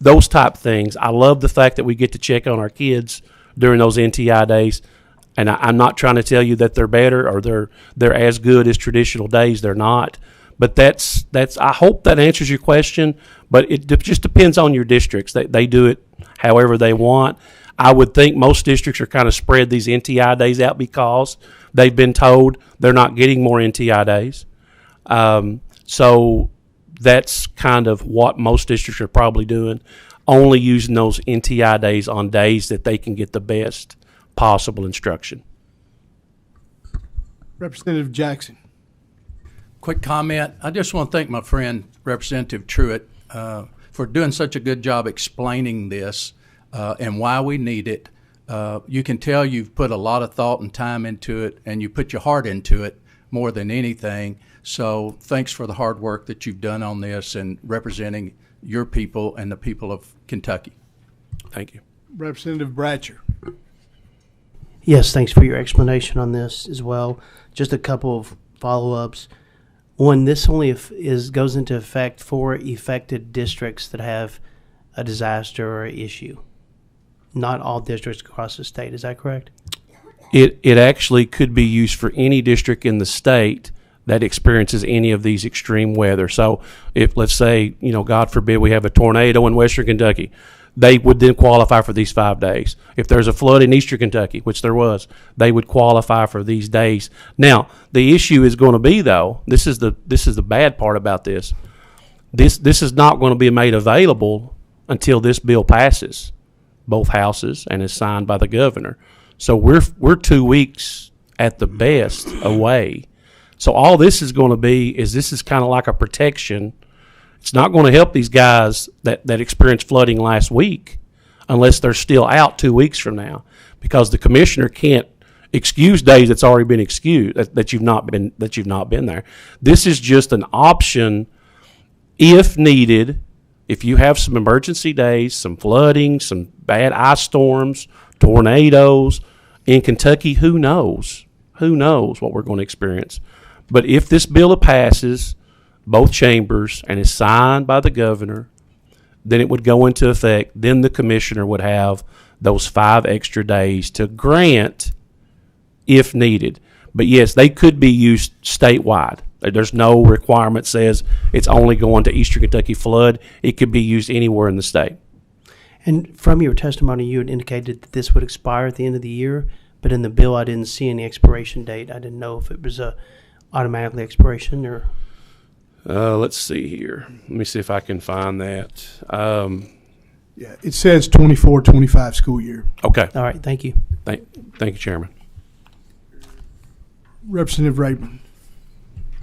Those type things. I love the fact that we get to check on our kids during those NTI days. And I'm not trying to tell you that they're better or they're as good as traditional days. They're not. But that's. I hope that answers your question. But it just depends on your districts. They do it however they want. I would think most districts are kind of spread these NTI days out because they've been told they're not getting more NTI days. So that's kind of what most districts are probably doing, only using those NTI days on days that they can get the best possible instruction. Representative Jackson. Quick comment. I just want to thank my friend, Representative Truitt, for doing such a good job explaining this and why we need it. You can tell you've put a lot of thought and time into it, and you put your heart into it more than anything. So thanks for the hard work that you've done on this and representing your people and the people of Kentucky. Thank you. Representative Bratcher. Yes, thanks for your explanation on this as well. Just a couple of follow-ups. One, this only goes into effect for affected districts that have a disaster or issue. Not all districts across the state. Is that correct? It actually could be used for any district in the state that experiences any of these extreme weather. So if, let's say, God forbid, we have a tornado in western Kentucky, they would then qualify for these 5 days. If there's a flood in eastern Kentucky, which there was, they would qualify for these days. Now, the issue is going to be, though, this is the bad part about this. This is not going to be made available until this bill passes both houses and is signed by the governor. So we're 2 weeks at the best away. So all this is going to be is this is kind of like a protection. It's not going to help these guys that experienced flooding last week unless they're still out 2 weeks from now, because the commissioner can't excuse days that's already been excused, that you've not been there. This is just an option if needed. If you have some emergency days, some flooding, some bad ice storms, tornadoes in Kentucky, who knows? Who knows what we're going to experience? But if this bill passes both chambers and is signed by the governor, then it would go into effect. Then the commissioner would have those 5 extra days to grant if needed. But yes, they could be used statewide. There's no requirement says it's only going to Eastern Kentucky flood. It could be used anywhere in the state. And from your testimony, you had indicated that this would expire at the end of the year, but in the bill I didn't see any expiration date. I didn't know if it was a automatically expiration or... Let's see here. Let me see if I can find that. Yeah, it says 24-25 school year. Okay. All right, thank you. Thank you, Chairman. Representative Raybon.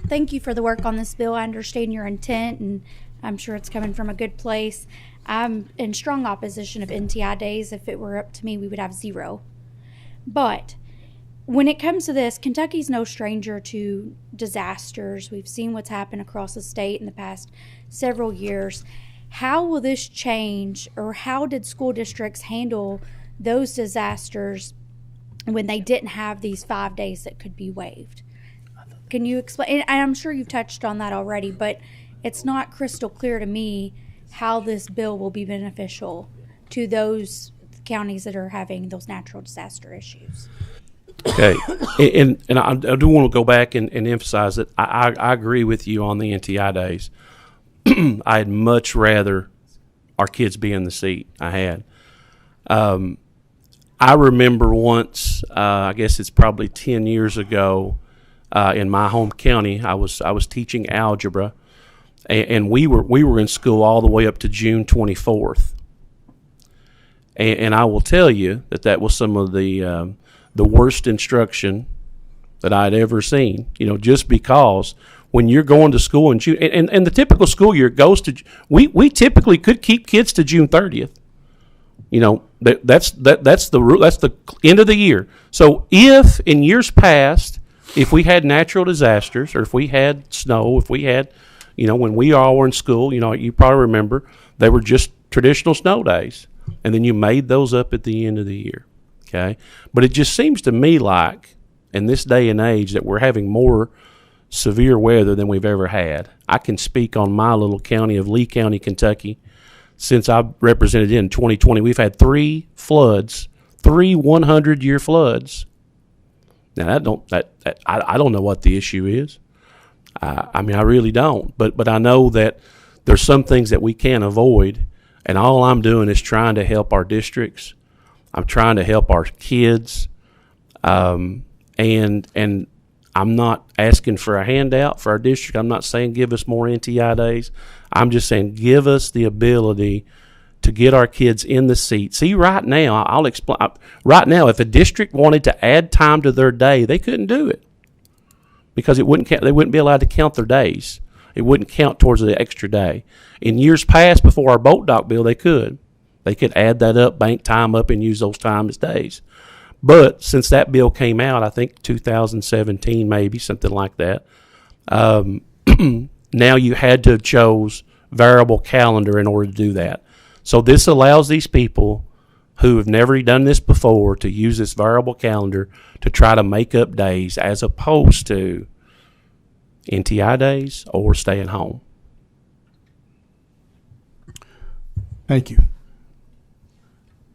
Thank you for the work on this bill. I understand your intent, and I'm sure it's coming from a good place. I'm in strong opposition of NTI days. If it were up to me, we would have 0. But when it comes to this, Kentucky's no stranger to disasters. We've seen what's happened across the state in the past several years. How will this change, or how did school districts handle those disasters when they didn't have these 5 days that could be waived? Can you explain? And I'm sure you've touched on that already, but it's not crystal clear to me how this bill will be beneficial to those counties that are having those natural disaster issues. Okay, and I do want to go back and emphasize that I agree with you on the NTI days. I'd much rather our kids be in the seat. I had. I remember once, I guess it's probably 10 years ago, in my home county, I was teaching algebra, and we were in school all the way up to June 24th. And I will tell you that was some of the worst instruction that I'd ever seen. Just because when you're going to school in June, and the typical school year goes to, we typically could keep kids to June 30th. That's the rule. That's the end of the year. So if in years past, if we had natural disasters, or if we had snow, if we had, when we all were in school, you probably remember, they were just traditional snow days. And then you made those up at the end of the year. Okay. But it just seems to me like in this day and age that we're having more severe weather than we've ever had. I can speak on my little county of Lee County, Kentucky. Since I've represented it in 2020, we've had 3 floods, 3 100-year floods. Now I don't know what the issue is. I really don't. But I know that there's some things that we can't avoid, and all I'm doing is trying to help our districts. I'm trying to help our kids, and I'm not asking for a handout for our district. I'm not saying give us more NTI days. I'm just saying give us the ability to get our kids in the seat. See, right now, I'll explain. Right now, if a district wanted to add time to their day, they couldn't do it because it wouldn't count. They wouldn't be allowed to count their days. It wouldn't count towards the extra day. In years past, before our boat dock bill, they could. They could add that up, bank time up, and use those time as days. But since that bill came out, I think 2017, maybe something like that. Now you had to have chose variable calendar in order to do that. So this allows these people who have never done this before to use this variable calendar to try to make up days as opposed to NTI days or staying home. Thank you.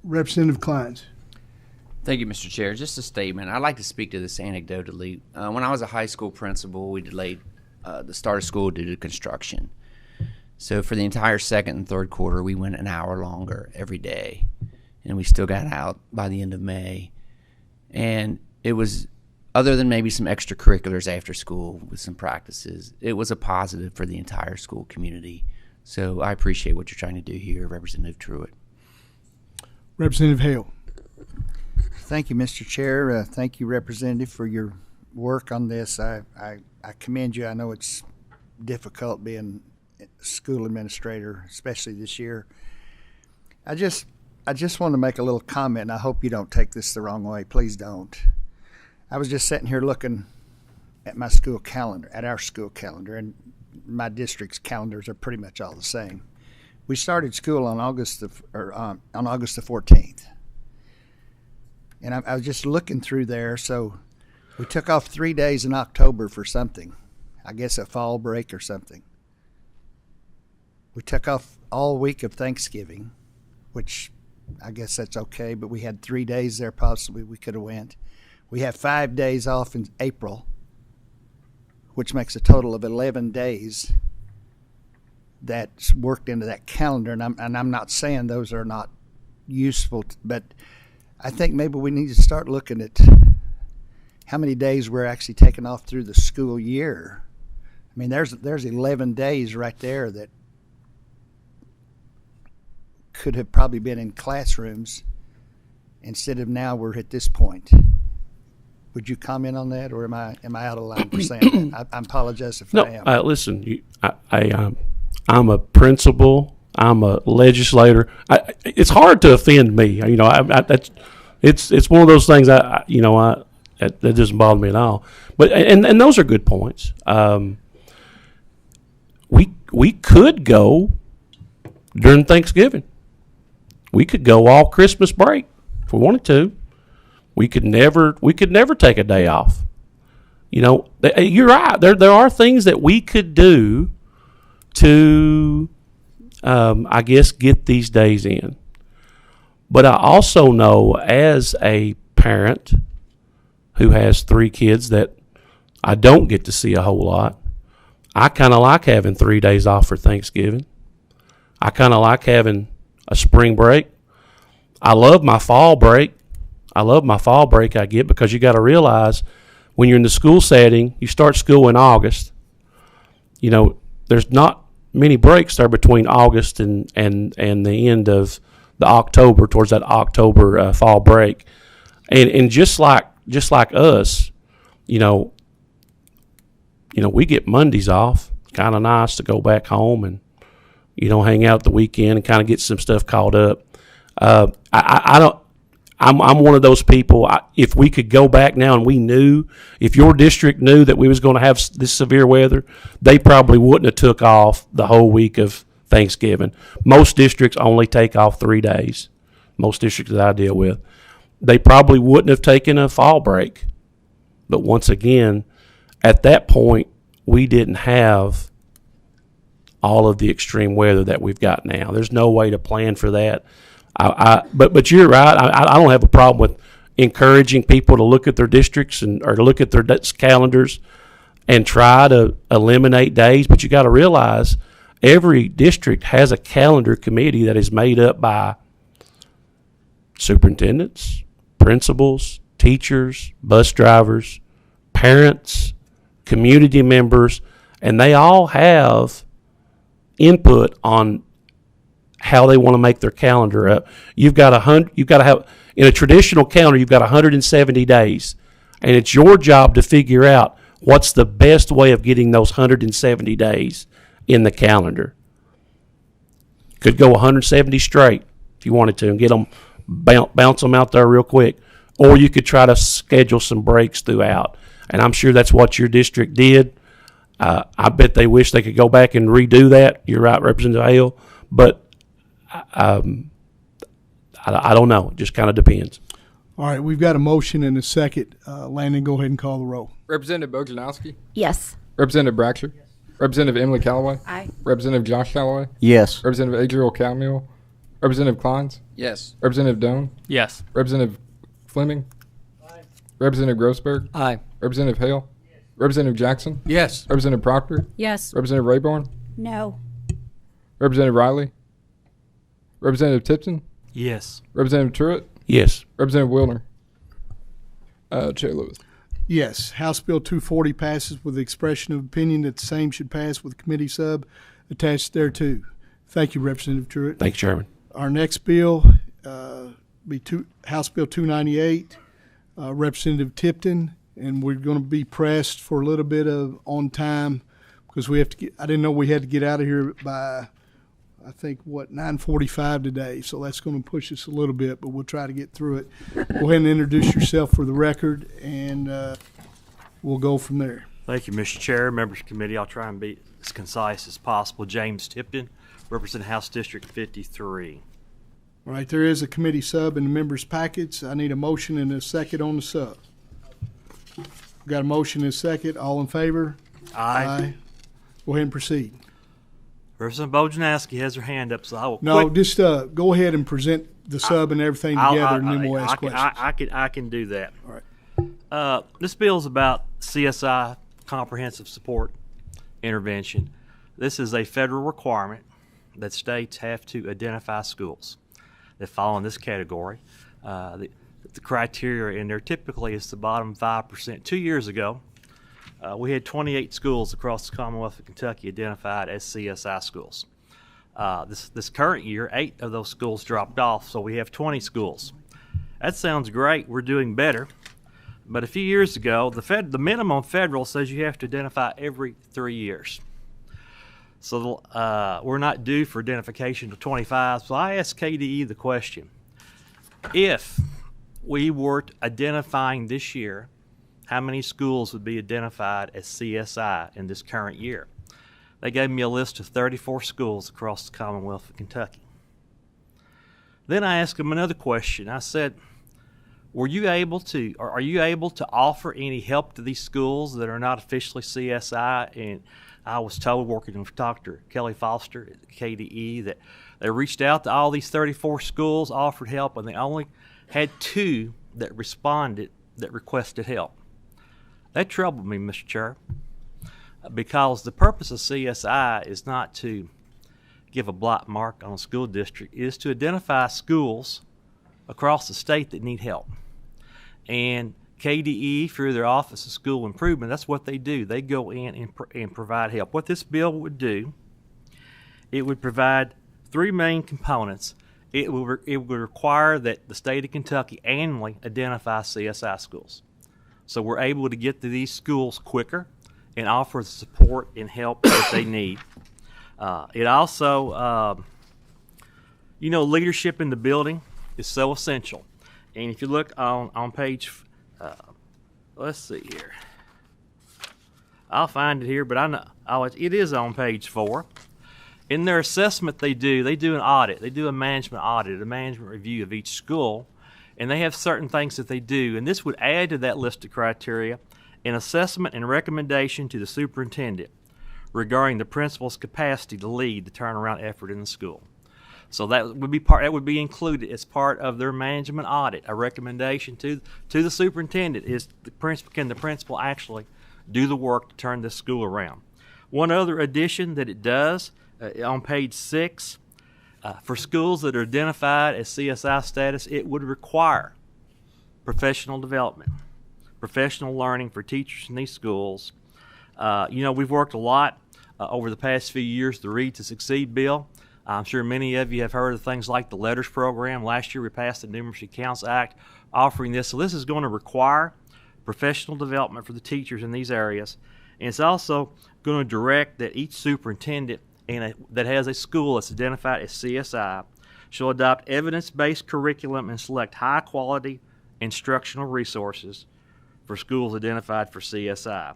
Representative Kleins. Thank you, Mr. Chair. Just a statement. I'd like to speak to this anecdotally. When I was a high school principal, we delayed the start of school due to construction. So for the entire second and third quarter, we went an hour longer every day, and we still got out by the end of May. And it was, other than maybe some extracurriculars after school with some practices, it was a positive for the entire school community. So I appreciate what you're trying to do here, Representative Truitt. Representative Hale. Thank you, Mr. Chair. Thank you, Representative, for your work on this. I commend you. I know it's difficult being a school administrator, especially this year. I just want to make a little comment, and I hope you don't take this the wrong way. Please don't. I was just sitting here looking at my school calendar, at our school calendar, and my district's calendars are pretty much all the same. We started school on August the 14th. And I was just looking through there, so we took off 3 days in October for something. I guess a fall break or something. We took off all week of Thanksgiving, which I guess that's okay, but we had 3 days there possibly we could have went. We have 5 days off in April, which makes a total of 11 days that's worked into that calendar. And I'm not saying those are not useful, but I think maybe we need to start looking at how many days we're actually taking off through the school year. I mean, there's 11 days right there that could have probably been in classrooms instead of now we're at this point. Would you comment on that, or am I out of line for saying that? I apologize if I am. No, listen, I'm a principal. I'm a legislator. It's hard to offend me. It's one of those things. That doesn't bother me at all. But and those are good points. We could go during Thanksgiving. We could go all Christmas break if we wanted to. We could never take a day off. You're right. There are things that we could do to, I guess, get these days in. But I also know, as a parent who has 3 kids that I don't get to see a whole lot, I kind of like having 3 days off for Thanksgiving. I kind of like having a spring break. I love my fall break. I get, because you got to realize when you're in the school setting, you start school in August. You know, there's not many breaks there between August and the end of the October, towards that October fall break. And just like us, you know, we get Mondays off. Kind of nice to go back home and, hang out the weekend and kind of get some stuff caught up. I'm one of those people. If we could go back now and we knew, if your district knew that we was going to have this severe weather, they probably wouldn't have took off the whole week of Thanksgiving. Most districts only take off 3 days. Most districts that I deal with, they probably wouldn't have taken a fall break. But once again, at that point, we didn't have all of the extreme weather that we've got now. There's no way to plan for that. But you're right. I don't have a problem with encouraging people to look at their districts or to look at their calendars and try to eliminate days. But you got to realize every district has a calendar committee that is made up by superintendents, principals, teachers, bus drivers, parents, community members, and they all have input on how they want to make their calendar up. You've got to have, in a traditional calendar, you've got 170 days, and it's your job to figure out what's the best way of getting those 170 days in the calendar. Could go 170 straight if you wanted to and get them, bounce them out there real quick, or you could try to schedule some breaks throughout. And I'm sure that's what your district did. I bet they wish they could go back and redo that. You're right, Representative Hale, but I don't know. It just kind of depends. All right, we've got a motion and a second. Landon, go ahead and call the roll. Representative Bojanowski? Yes. Representative Braxer? Yes. Representative Emily Callaway? Aye. Representative Josh Callaway? Yes. Representative Adriel Calmuel? Representative Kleins? Yes. Representative Doan? Yes. Representative Fleming? Aye. Representative Grossberg? Aye. Representative Hale? Representative Jackson? Yes. Representative Proctor? Yes. Representative Rayborn? No. Representative Riley? Representative Tipton? Yes. Representative Truitt? Yes. Representative Wilner? Chair Lewis? Yes. House Bill 240 passes with the expression of opinion that the same should pass with committee sub attached thereto. Thank you, Representative Truitt. Thank you, Chairman. Our next bill be House Bill 298, Representative Tipton, and we're going to be pressed for a little bit of on time because we have to get. I didn't know we had to get out of here by, I think, 9:45 today. So that's going to push us a little bit, but we'll try to get through it. Go ahead and introduce yourself for the record, and we'll go from there. Thank you, Mr. Chair, members of the committee. I'll try and be as concise as possible. James Tipton, represent House District 53. All right, there is a committee sub in the members' packets. I need a motion and a second on the sub. Got a motion and a second. All in favor? Aye. Go ahead and proceed. Representative Bojanowski has her hand up, so I will. No, just go ahead and present the sub and everything together, and then we'll ask questions. I can do that. All right. This bill is about CSI, Comprehensive Support Intervention. This is a federal requirement that states have to identify schools that fall in this category. The criteria in there typically is the bottom 5%. 2 years ago, we had 28 schools across the Commonwealth of Kentucky identified as CSI schools. This current year, 8 of those schools dropped off, so we have 20 schools. That sounds great. We're doing better. But a few years ago, the minimum federal says you have to identify every 3 years. So we're not due for identification until 25. So I asked KDE the question, if we were identifying this year, how many schools would be identified as CSI in this current year? They gave me a list of 34 schools across the Commonwealth of Kentucky. Then I asked them another question. I said, are you able to offer any help to these schools that are not officially CSI? And I was told, working with Dr. Kelly Foster at KDE, that they reached out to all these 34 schools, offered help, and they only had 2 that responded, that requested help. That troubled me, Mr. Chair. because the purpose of CSI is not to give a black mark on a school district. It is to identify schools across the state that need help. And KDE, through their Office of School Improvement, that's what they do. They go in and provide help. What this bill would do, it would provide three main components. It would require that the state of Kentucky annually identify CSI schools. So we're able to get to these schools quicker and offer the support and help that they need. It also, leadership in the building is so essential. And if you look on page, let's see here. I'll find it here, but I know it is on page 4. In their assessment, they do an audit. They do a management audit, a management review of each school, and they have certain things that they do. And this would add to that list of criteria an assessment and recommendation to the superintendent regarding the principal's capacity to lead the turnaround effort in the school. So that would be included as part of their management audit. A recommendation to the superintendent is can the principal actually do the work to turn this school around. One other addition that it does on page 6, for schools that are identified as CSI status, it would require professional development, professional learning for teachers in these schools. We've worked a lot over the past few years, the Read to Succeed bill. I'm sure many of you have heard of things like the LETTERS program. Last year we passed the Numeracy Counts Act offering this. So this is going to require professional development for the teachers in these areas. And it's also going to direct that each superintendent that has a school that's identified as CSI shall adopt evidence-based curriculum and select high-quality instructional resources for schools identified for CSI.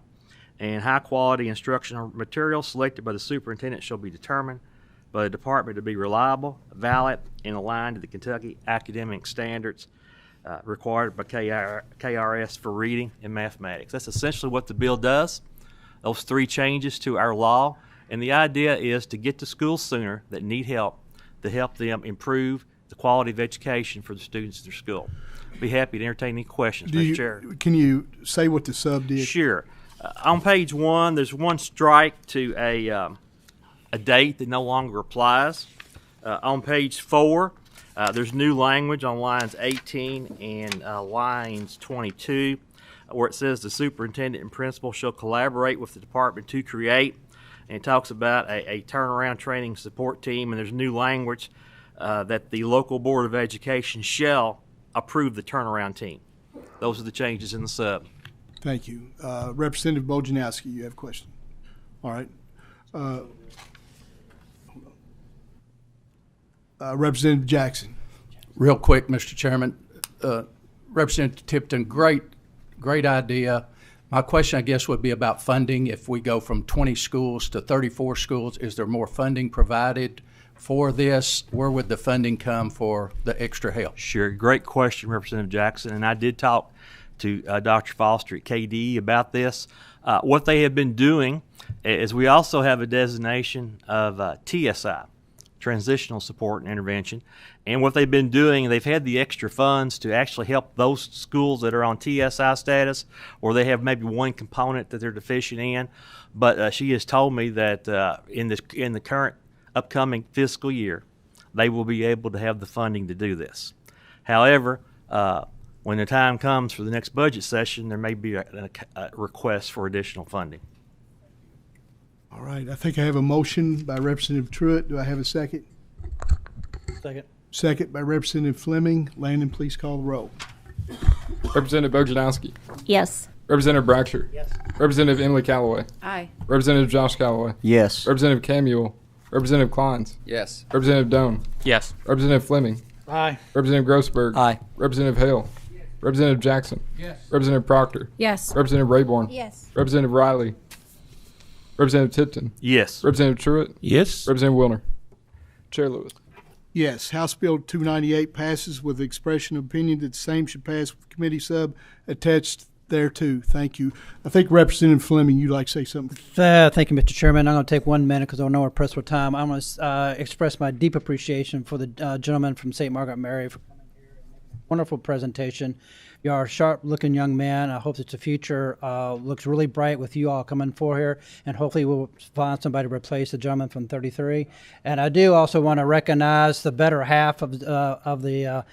And high-quality instructional materials selected by the superintendent shall be determined by the department to be reliable, valid, and aligned to the Kentucky academic standards required by KRS for reading and mathematics. That's essentially what the bill does. Those 3 changes to our law. And the idea is to get to schools sooner that need help, to help them improve the quality of education for the students in their school. Be happy to entertain any questions, Mr. Chair. Can you say what the sub did? Sure. On page 1, there's one strike to a date that no longer applies. On page 4, there's new language on lines 18 and lines 22, where it says the superintendent and principal shall collaborate with the department to create. And it talks about a turnaround training support team, and there's new language that the local board of education shall approve the turnaround team. Those are the changes in the sub. Thank you. Representative Bojanowski, you have a question. All right. Representative Jackson. Real quick, Mr. Chairman. Representative Tipton, great idea. My question, I guess, would be about funding. If we go from 20 schools to 34 schools, is there more funding provided for this? Where would the funding come for the extra help? Sure. Great question, Representative Jackson. And I did talk to Dr. Foster at KDE about this. What they have been doing is we also have a designation of TSI, Transitional Support and Intervention. And what they've been doing, they've had the extra funds to actually help those schools that are on TSI status, or they have maybe one component that they're deficient in. But she has told me that in the current upcoming fiscal year, they will be able to have the funding to do this. However, when the time comes for the next budget session, there may be a request for additional funding. All right. I think I have a motion by Representative Truitt. Do I have a second? Second. Second by Representative Fleming. Landon, please call the roll. Representative Bojanowski. Yes. Representative Braksher. Yes. Representative Emily Callaway. Aye. Representative Josh Callaway. Yes. Representative Camuel. Representative Kleins. Yes. Representative Doan. Yes. Representative Fleming. Aye. Representative Grossberg. Aye. Representative Hale. Yes. Representative Jackson. Yes. Representative Proctor. Yes. Representative Rayborn. Yes. Representative Riley. Representative Tipton. Yes. Representative Truitt. Yes. Representative Wilner. Chair Lewis. Yes. House Bill 298 passes with the expression of opinion that the same should pass with committee sub attached thereto. Thank you. I think Representative Fleming, you'd like to say something. Thank you, Mr. Chairman. I'm going to take 1 minute because I know we're pressed for time. I'm going to express my deep appreciation for the gentleman from St. Margaret Mary for coming here and making a wonderful presentation. You are a sharp-looking young man. I hope that the future looks really bright with you all coming for here, and hopefully we'll find somebody to replace the gentleman from 33. And I do also want to recognize the better half of the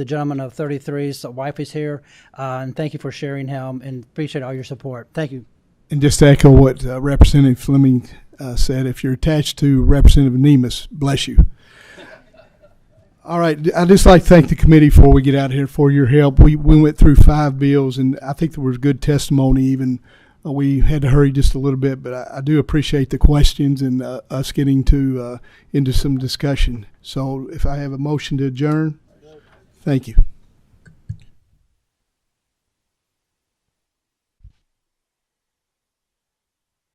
gentleman of 33's wife is here, and thank you for sharing him, and appreciate all your support. Thank you. And just to echo what Representative Fleming said, if you're attached to Representative Nemus, bless you. All right, I'd just like to thank the committee before we get out of here for your help. We went through 5 bills, and I think there was good testimony. Even we had to hurry just a little bit, but I do appreciate the questions and us getting to into some discussion. So if I have a motion to adjourn, thank you.